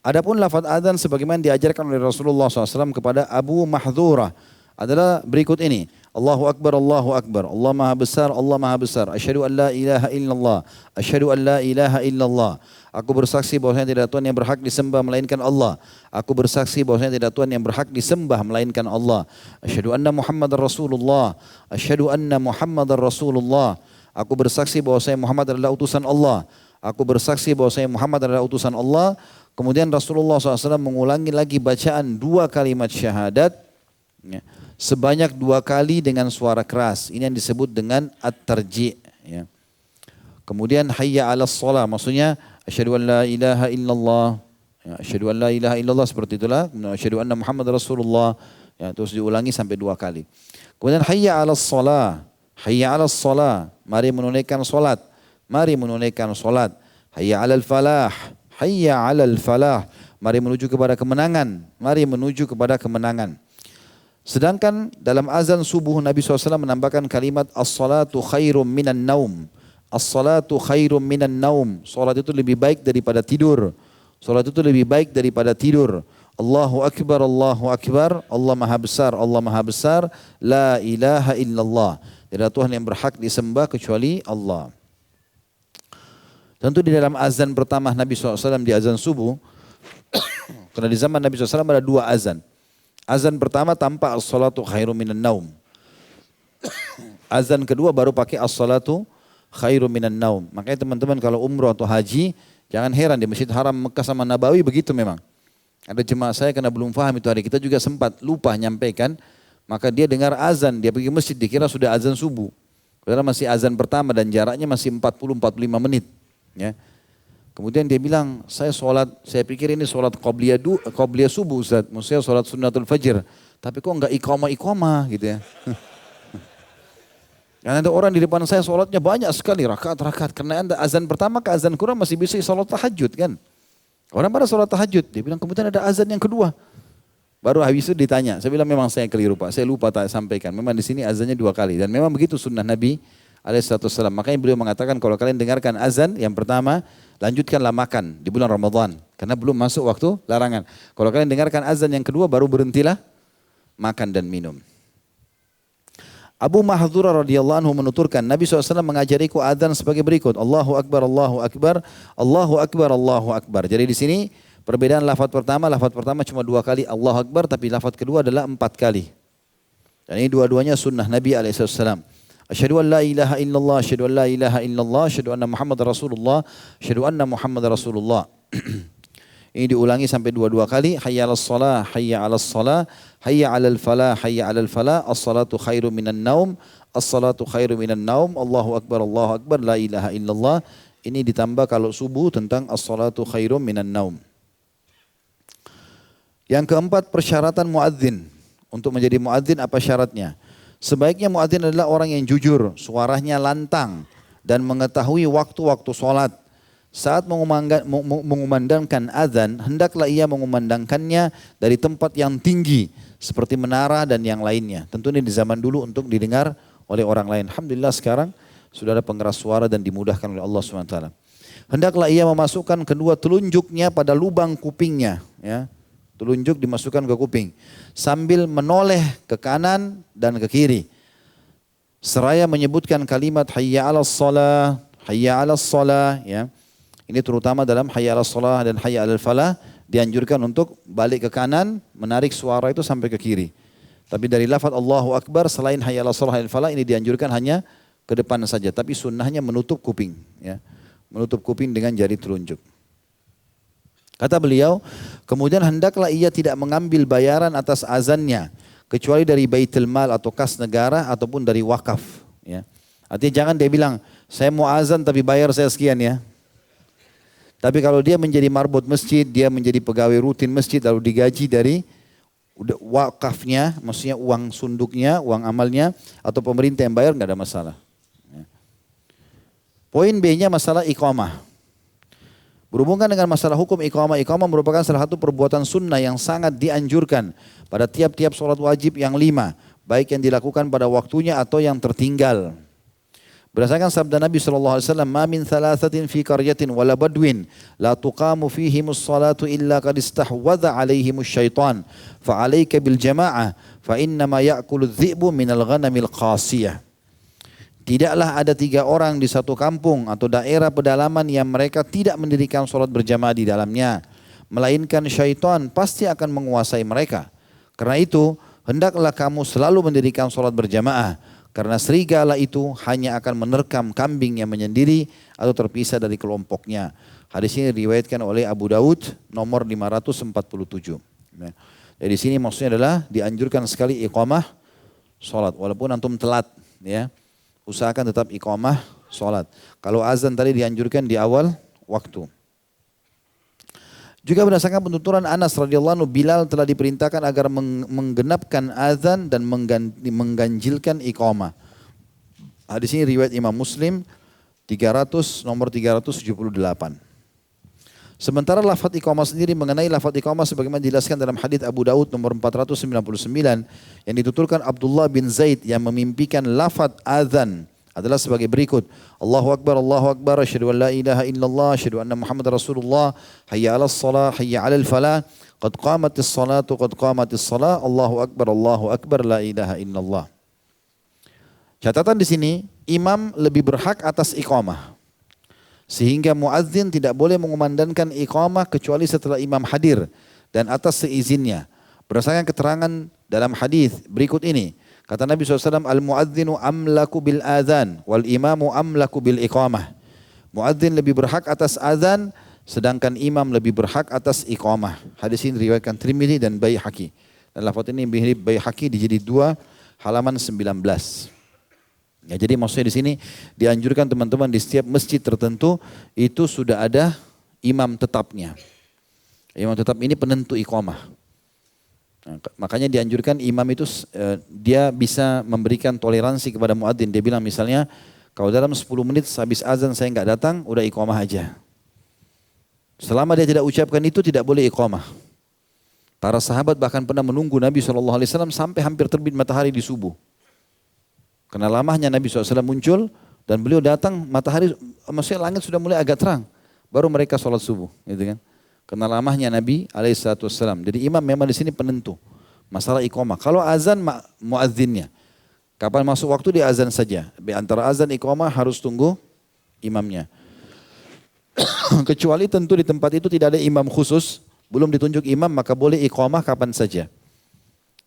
S1: Adapun lafaz azan sebagaimana diajarkan oleh Rasulullah SAW kepada Abu Mahdhurah adalah berikut ini. Allahu Akbar, Allahu Akbar. Allah Maha Besar, Allah Maha Besar. Asyhadu an la ilaha illallah. Asyhadu an la ilaha illallah. Aku bersaksi bahwasanya tidak Tuhan yang berhak disembah melainkan Allah. Aku bersaksi bahwasanya tidak Tuhan yang berhak disembah melainkan Allah. Asyhadu anna Muhammadar Rasulullah. Asyhadu anna Muhammadar Rasulullah. Aku bersaksi bahwasanya Muhammad adalah utusan Allah. Aku bersaksi bahwasanya Muhammad adalah utusan Allah. Kemudian Rasulullah SAW mengulangi lagi bacaan 2 kalimat syahadat. Ya, sebanyak 2 kali dengan suara keras. Ini yang disebut dengan at-tarji'. Ya. Kemudian hayya 'alas shalah, maksudnya asyhadu an la ilaha illallah. Ya, asyhadu an la ilaha illallah seperti itulah. Asyhadu anna Muhammad Rasulullah. Ya, terus diulangi sampai 2 kali. Kemudian hayya 'alas shalah. Hayya 'alas shalah, mari menunaikan salat. Mari menunaikan salat. Hayya 'alal falah. Hayya 'alal falah, mari menuju kepada kemenangan. Mari menuju kepada kemenangan. Sedangkan dalam azan subuh Nabi SAW menambahkan kalimat as-salatu khairum minan naum. As-salatu khairum minan naum. Salat itu lebih baik daripada tidur. Salat itu lebih baik daripada tidur. Allahu Akbar, Allahu Akbar. Allah Maha Besar, Allah Maha Besar. La ilaha illallah. Tidak ada Tuhan yang berhak disembah kecuali Allah. Tentu di dalam azan pertama Nabi SAW di azan subuh, karena di zaman Nabi SAW ada 2 azan. Azan pertama tanpa as-salatu khairum minan naum. Azan kedua baru pakai as-salatu khairum minan naum. Makanya teman-teman kalau umroh atau haji, jangan heran di Masjid Haram Mekah sama Nabawi begitu memang. Ada jemaah saya karena belum paham itu hari kita juga sempat lupa nyampaikan. Maka dia dengar azan, dia pergi masjid, dikira sudah azan subuh. Padahal masih azan pertama dan jaraknya masih 40-45 menit. Ya. Kemudian dia bilang, saya pikir ini sholat qobliyah subuh Ustaz. Maksudnya sholat sunnatul fajr. Tapi kok enggak iqamah gitu ya. Karena ada orang di depan saya sholatnya banyak sekali, rakaat-rakaat. Karena anda azan pertama ke azan kurang masih bisa sholat tahajud kan. Orang pada sholat tahajud, dia bilang kemudian ada azan yang kedua. Baru habis itu ditanya, saya bilang memang saya keliru Pak, saya lupa tak sampaikan. Memang di sini azannya 2 kali dan memang begitu sunnah Nabi alaihissalam. Makanya beliau mengatakan kalau kalian dengarkan azan yang pertama, lanjutkanlah makan di bulan Ramadan karena belum masuk waktu larangan. Kalau kalian dengarkan azan yang kedua, baru berhentilah makan dan minum. Abu Mahdhurah radhiyallahu anhu menuturkan, Nabi SAW mengajariku azan sebagai berikut: Allahu Akbar, Allahu Akbar, Allahu Akbar, Allahu Akbar. Jadi di sini perbedaan lafaz pertama cuma 2 kali Allahu Akbar, tapi lafaz kedua adalah 4 kali. Dan ini dua-duanya sunnah Nabi alaihissalam. Asyhadu an la ilaha illallah, asyhadu an la ilaha illallah, asyhadu anna Muhammad Rasulullah, asyhadu anna Muhammad Rasulullah. Ini diulangi sampai 2 kali. Hayya 'alas shalah, hayya 'alas shalah, hayya 'alal falah, hayya 'alal falah. As-salatu khairum minan naum, as-salatu khairum minan naum. Allahu Akbar, Allahu Akbar, la ilaha illallah. Ini ditambah kalau subuh tentang as-salatu khairum minan naum. Yang keempat, persyaratan muadzin. Untuk menjadi muadzin apa syaratnya? Sebaiknya muadzin adalah orang yang jujur, suaranya lantang dan mengetahui waktu-waktu sholat. Saat mengumandangkan azan, hendaklah ia mengumandangkannya dari tempat yang tinggi seperti menara dan yang lainnya. Tentu ini di zaman dulu untuk didengar oleh orang lain. Alhamdulillah sekarang sudah ada pengeras suara dan dimudahkan oleh Allah SWT. Hendaklah ia memasukkan kedua telunjuknya pada lubang kupingnya. Ya. Telunjuk dimasukkan ke kuping. Sambil menoleh ke kanan dan ke kiri. Seraya menyebutkan kalimat hayya 'alas shalah, hayya 'alas shalah. Ya. Ini terutama dalam hayya 'alas shalah dan hayya 'alal falah dianjurkan untuk balik ke kanan, menarik suara itu sampai ke kiri. Tapi dari lafaz Allahu Akbar selain hayya 'alas shalah dan falah ini dianjurkan hanya ke depan saja. Tapi sunnahnya menutup kuping. Ya. Menutup kuping dengan jari telunjuk. Kata beliau, kemudian hendaklah ia tidak mengambil bayaran atas azannya. Kecuali dari baitul mal atau kas negara ataupun dari wakaf. Ya. Artinya jangan dia bilang, saya mau azan tapi bayar saya sekian ya. Tapi kalau dia menjadi marbot masjid, dia menjadi pegawai rutin masjid lalu digaji dari wakafnya, maksudnya uang sunduknya, uang amalnya, atau pemerintah yang bayar nggak ada masalah. Ya. Poin B-nya masalah iqamah. Berhubungan dengan masalah hukum iqamah, iqamah merupakan salah satu perbuatan sunnah yang sangat dianjurkan pada tiap-tiap sholat wajib yang 5, baik yang dilakukan pada waktunya atau yang tertinggal. Berdasarkan sabda Nabi SAW, "Ma min thalathatin fi qaryatin wala badwin la tuqamu fihimus salatu illa qad istahwadha alaihimus syaitan fa alayka bil jama'ah fa innama ya'kulu dhi'bu minal ghanamil qasiyah." Tidaklah ada 3 orang di satu kampung atau daerah pedalaman yang mereka tidak mendirikan sholat berjamaah di dalamnya, melainkan syaitan pasti akan menguasai mereka. Karena itu, hendaklah kamu selalu mendirikan sholat berjamaah. Karena serigala itu hanya akan menerkam kambing yang menyendiri atau terpisah dari kelompoknya. Hadis ini diriwayatkan oleh Abu Daud nomor 547. Jadi di sini maksudnya adalah dianjurkan sekali iqamah sholat. Walaupun antum telat, ya, usahakan tetap iqamah sholat. Kalau azan tadi dianjurkan di awal waktu. Juga berdasarkan penuturan Anas radhiyallahu anhu, Bilal telah diperintahkan agar menggenapkan azan dan mengganjilkan iqamah. Hadis ini riwayat Imam Muslim nomor 378. Sementara lafaz iqamah sendiri mengenai lafaz iqamah sebagaimana dijelaskan dalam hadis Abu Daud nomor 499 yang dituturkan Abdullah bin Zaid yang memimpikan lafaz azan adalah sebagai berikut. Allahu Akbar, asyhadu an la ilaha illallah, asyhadu anna Muhammad Rasulullah, hayya 'alas shalah, hayya 'alal falah, qad qamatis salatu, qad qamatis salah, Allahu Akbar, la ilaha illallah. Catatan di sini, imam lebih berhak atas iqamah. Sehingga muadzin tidak boleh mengumandangkan iqamah kecuali setelah imam hadir dan atas seizinnya. Berdasarkan keterangan dalam hadis berikut ini, kata Nabi SAW, al-muadzinu amlaku bil adhan, wal imamu amlaku bil iqamah. Muadzin lebih berhak atas azan, sedangkan imam lebih berhak atas iqamah. Hadis ini diriwayatkan Tirmidzi dan Baihaqi. Dan lafaz ini mirip Baihaqi di jilid 2 halaman 19. Ya, jadi maksudnya di sini dianjurkan teman-teman di setiap masjid tertentu itu sudah ada imam tetapnya. Imam tetap ini penentu iqamah. Nah, makanya dianjurkan imam itu dia bisa memberikan toleransi kepada muadzin. Dia bilang misalnya, kalau dalam 10 menit habis azan saya enggak datang, udah iqamah aja. Selama dia tidak ucapkan itu tidak boleh iqamah. Para sahabat bahkan pernah menunggu Nabi SAW sampai hampir terbit matahari di subuh. Karena lamanya Nabi SAW muncul dan beliau datang matahari, maksudnya langit sudah mulai agak terang. Baru mereka sholat subuh, gitu kan. Karena lamanya Nabi SAW. Jadi imam memang di sini penentu masalah iqamah. Kalau azan muadzinnya, kapan masuk waktu dia azan saja. Antara azan iqamah harus tunggu imamnya. Kecuali tentu di tempat itu tidak ada imam khusus, belum ditunjuk imam maka boleh iqamah kapan saja.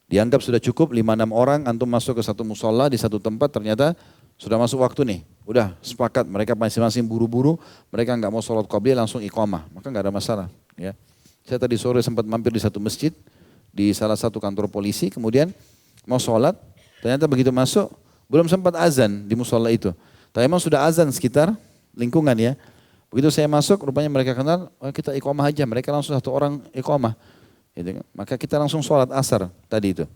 S1: Dianggap sudah cukup 5-6 orang antum masuk ke satu musola di satu tempat, ternyata sudah masuk waktu nih. Udah sepakat mereka masing-masing buru-buru, mereka enggak mau sholat qabliyah langsung iqamah, maka enggak ada masalah. Ya. Saya tadi sore sempat mampir di satu masjid, di salah satu kantor polisi, kemudian mau sholat, ternyata begitu masuk belum sempat azan di musola itu. Tapi memang sudah azan sekitar lingkungan ya. Begitu saya masuk, rupanya mereka kenal, oh, kita iqamah aja, mereka langsung satu orang iqamah. Gitu. Maka kita langsung sholat asar tadi itu.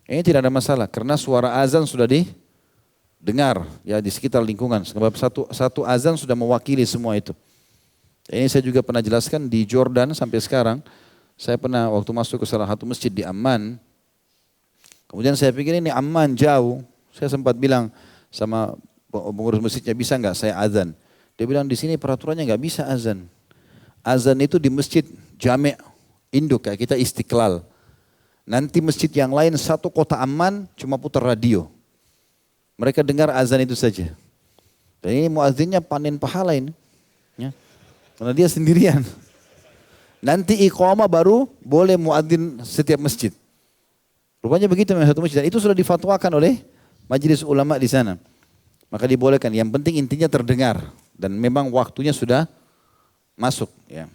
S1: Ini tidak ada masalah karena suara azan sudah didengar ya di sekitar lingkungan. Sebab satu azan sudah mewakili semua itu. Ini saya juga pernah jelaskan di Jordan sampai sekarang. Saya pernah waktu masuk ke salah satu masjid di Amman. Kemudian saya pikir ini Amman jauh. Saya sempat bilang sama pengurus masjidnya, bisa nggak saya azan? Dia bilang di sini peraturannya nggak bisa azan. Azan itu di masjid Jami' induk kayak kita Istiqlal. Nanti masjid yang lain satu kota Amman cuma putar radio. Mereka dengar azan itu saja. Dan ini muadzinnya panen pahala ini. Ya. Karena dia sendirian. Nanti iqamah baru boleh muadzin setiap masjid. Rupanya begitu memang satu masjid. Dan itu sudah difatwakan oleh majelis ulama di sana. Maka dibolehkan. Yang penting intinya terdengar. Dan memang waktunya sudah masuk. Ya.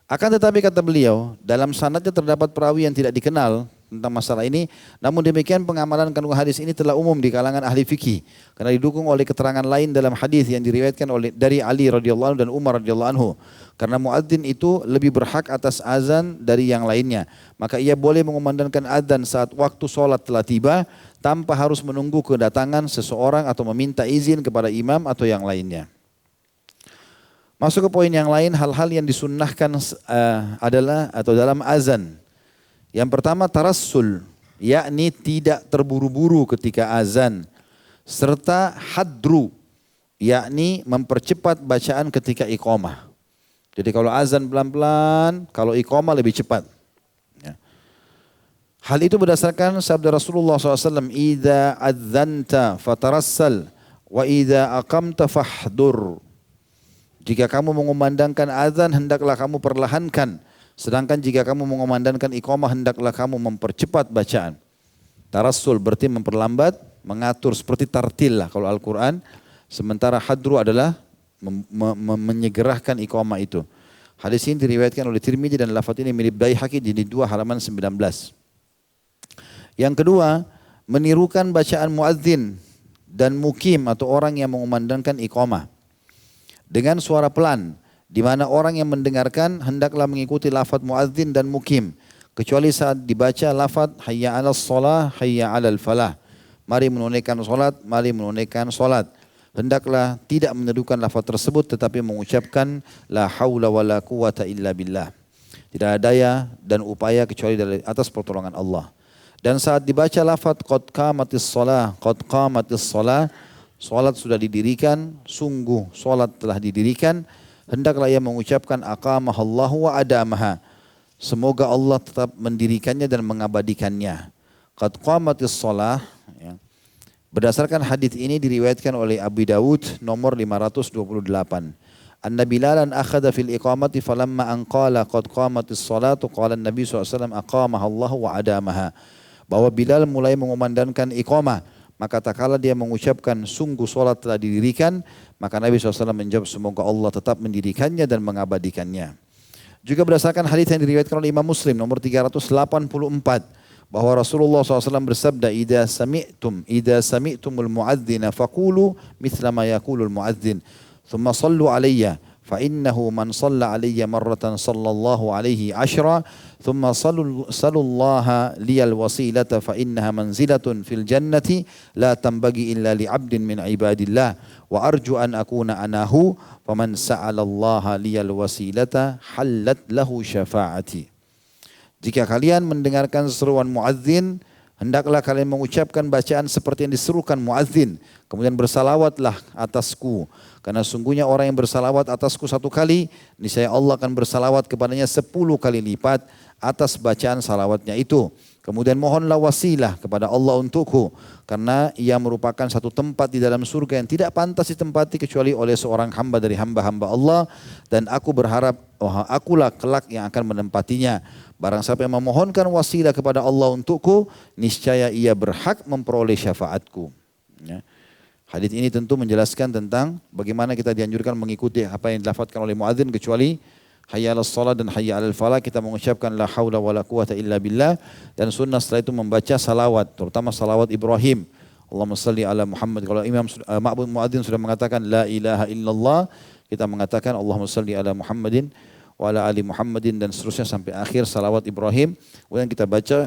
S1: Akan tetapi kata beliau, dalam sanadnya terdapat perawi yang tidak dikenal tentang masalah ini. Namun demikian pengamalan kandungan hadis ini telah umum di kalangan ahli fikih karena didukung oleh keterangan lain dalam hadis yang diriwayatkan oleh dari Ali radhiyallahu anhu dan Umar radhiyallahu anhu. Karena muadzin itu lebih berhak atas azan dari yang lainnya. Maka ia boleh mengumandangkan azan saat waktu sholat telah tiba tanpa harus menunggu kedatangan seseorang atau meminta izin kepada imam atau yang lainnya. Masuk ke poin yang lain, hal-hal yang disunnahkan adalah atau dalam azan. Yang pertama tarassul, yakni tidak terburu-buru ketika azan. Serta hadru, yakni mempercepat bacaan ketika iqamah. Jadi kalau azan pelan-pelan, kalau iqamah lebih cepat. Ya. Hal itu berdasarkan sabda Rasulullah SAW, "Idza adzanta fatarassal, wa idza aqamta fahdur." Jika kamu mengumandangkan azan, hendaklah kamu perlahankan. Sedangkan jika kamu mengumandangkan iqamah, hendaklah kamu mempercepat bacaan. Tarassul berarti memperlambat, mengatur seperti tartil lah kalau Al-Quran. Sementara hadru adalah menyegerakan iqamah itu. Hadis ini diriwayatkan oleh Tirmidzi dan lafaz ini mirip Baihaqi di 2 halaman 19. Yang kedua, menirukan bacaan muadzin dan mukim atau orang yang mengumandangkan iqamah dengan suara pelan, di mana orang yang mendengarkan hendaklah mengikuti lafaz muadzin dan mukim, kecuali saat dibaca lafaz hayya 'alas shalah, hayya 'alal falah. Mari menunaikan salat, mari menunaikan salat. Hendaklah tidak menirukan lafaz tersebut tetapi mengucapkan la haula wala quwata illa billah. Tidak ada daya dan upaya kecuali dari atas pertolongan Allah. Dan saat dibaca lafaz qad qamatis shalah, qad qamatis shalah, salat sudah didirikan, sungguh salat telah didirikan, hendaklah ia mengucapkan aqamahallahu wa adamaha. Semoga Allah tetap mendirikannya dan mengabadikannya. Qad qamatis shalah, ya. Berdasarkan hadis ini diriwayatkan oleh Abu Dawud nomor 528. Anna Bilalan akhadha fil iqamati falamma an qala qad qamatis salatu qala Nabi SAW aqamahallahu wa adamaha. Bahwa Bilal mulai mengumandangkan iqamah, maka tak kala dia mengucapkan sungguh salat telah didirikan, maka Nabi SAW menjawab semoga Allah tetap mendirikannya dan mengabadikannya. Juga berdasarkan hadis yang diriwayatkan oleh Imam Muslim nomor 384 bahwa Rasulullah SAW bersabda, idza sami'tumul muadzina faqulu mithla ma yaqulul muadzin thumma sallu alayya fa innahu man shalla alayya marratan sallallahu alaihi 10 thumma sallallahu liyal wasilata fa innaha manzilatun fil jannati la tanbaghi illa li 'abdin min ibadillah wa arju an akuna anahu faman sa'ala Allah liyal wasilata hallat lahu syafa'ati. Jika kalian mendengarkan seruan muadzin, hendaklah kalian mengucapkan bacaan seperti yang diserukan muadzin. Kemudian bersalawatlah atasku. Karena sungguhnya orang yang bersalawat atasku 1 kali, niscaya Allah akan bersalawat kepadanya 10 kali lipat atas bacaan salawatnya itu. Kemudian mohonlah wasilah kepada Allah untukku. Karena ia merupakan satu tempat di dalam surga yang tidak pantas ditempati kecuali oleh seorang hamba dari hamba-hamba Allah. Dan aku berharap, akulah kelak yang akan menempatinya. Barang siapa yang memohonkan wasilah kepada Allah untukku, niscaya ia berhak memperoleh syafaatku. Ya. Hadis ini tentu menjelaskan tentang bagaimana kita dianjurkan mengikuti apa yang dilafadzkan oleh muadzin, kecuali hayya 'alas shalah dan hayya 'alal falah kita mengucapkan la haula wala quwata illa billah, dan sunnah setelah itu membaca salawat, terutama salawat Ibrahim. Allahumma salli ala Muhammad. Kalau imam ma'mum muadzin sudah mengatakan la ilaha illallah, kita mengatakan Allahumma salli ala Muhammadin wa ala ali Muhammadin dan seterusnya sampai akhir salawat Ibrahim. Kemudian kita baca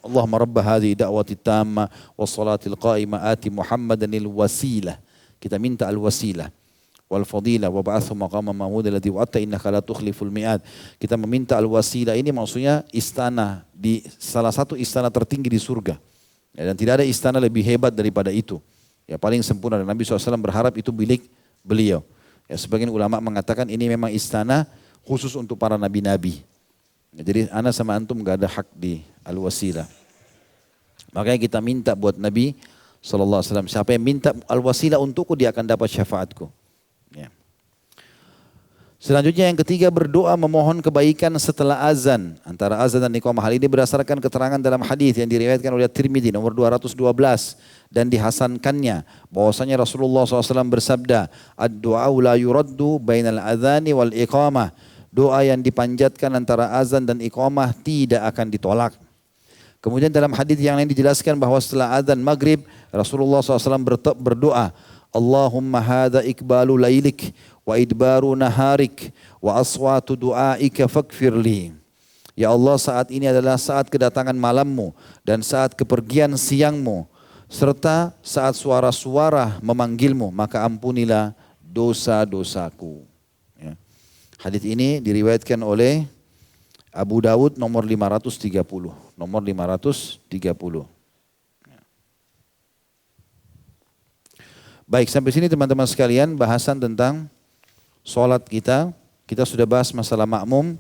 S1: Allahumma rabba hadhihi da'wati tamma was salatil qa'imah ati Muhammadanil wasilah. Kita minta al-wasilah. wal fadilah wa ba'athu maqaman mahmud alladhi wa'atta innaka la tukhliful mi'ad. Kita meminta al-wasilah ini maksudnya istana di salah satu istana tertinggi di surga. Ya, dan tidak ada istana lebih hebat daripada itu. Ya, paling sempurna, dan Nabi SAW berharap itu milik beliau. Ya, sebagian ulama mengatakan ini memang istana khusus untuk para nabi-nabi. Ya, jadi ana sama antum gak ada hak di al-wasilah. Makanya kita minta buat Nabi SAW, siapa yang minta al-wasilah untukku dia akan dapat syafaatku. Ya. Selanjutnya yang ketiga, berdoa memohon kebaikan setelah azan. Antara azan dan iqamah. Hal ini berdasarkan keterangan dalam hadis yang diriwayatkan oleh Tirmidzi nomor 212 dan dihasankannya bahwasanya Rasulullah SAW bersabda, ad-du'a la yuraddu bainal adhani wal iqamah. Doa yang dipanjatkan antara azan dan iqamah tidak akan ditolak. Kemudian dalam hadis yang lain dijelaskan bahwa setelah azan maghrib Rasulullah SAW berdoa, Allahumma hadha ikbalu lailik wa idbaru naharik wa aswatu du'aika fakfirli. Ya Allah, saat ini adalah saat kedatangan malammu dan saat kepergian siangmu serta saat suara-suara memanggilmu, maka ampunilah dosa-dosaku. Ya. Hadis ini diriwayatkan oleh Abu Dawud nomor 530. Nomor 530. Baik, sampai sini teman-teman sekalian bahasan tentang sholat kita. Kita sudah bahas masalah makmum,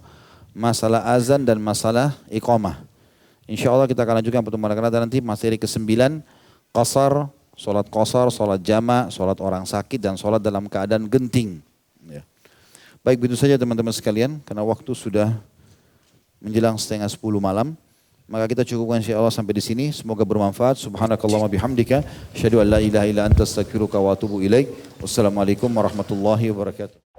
S1: masalah azan dan masalah iqamah. Insya Allah kita akan lanjutkan pertemuan akan datang nanti materi ke-9, qasar, sholat jama', sholat orang sakit dan sholat dalam keadaan genting. Ya. Baik, begitu saja teman-teman sekalian, karena waktu sudah menjelang 9:30 malam. Maka kita cukupkan insyaallah sampai di sini. Semoga bermanfaat. Subhanakallahumma bihamdika asyhadu an la ilaha illa anta astaghfiruka wa atubu ilaik. Wassalamualaikum warahmatullahi wabarakatuh.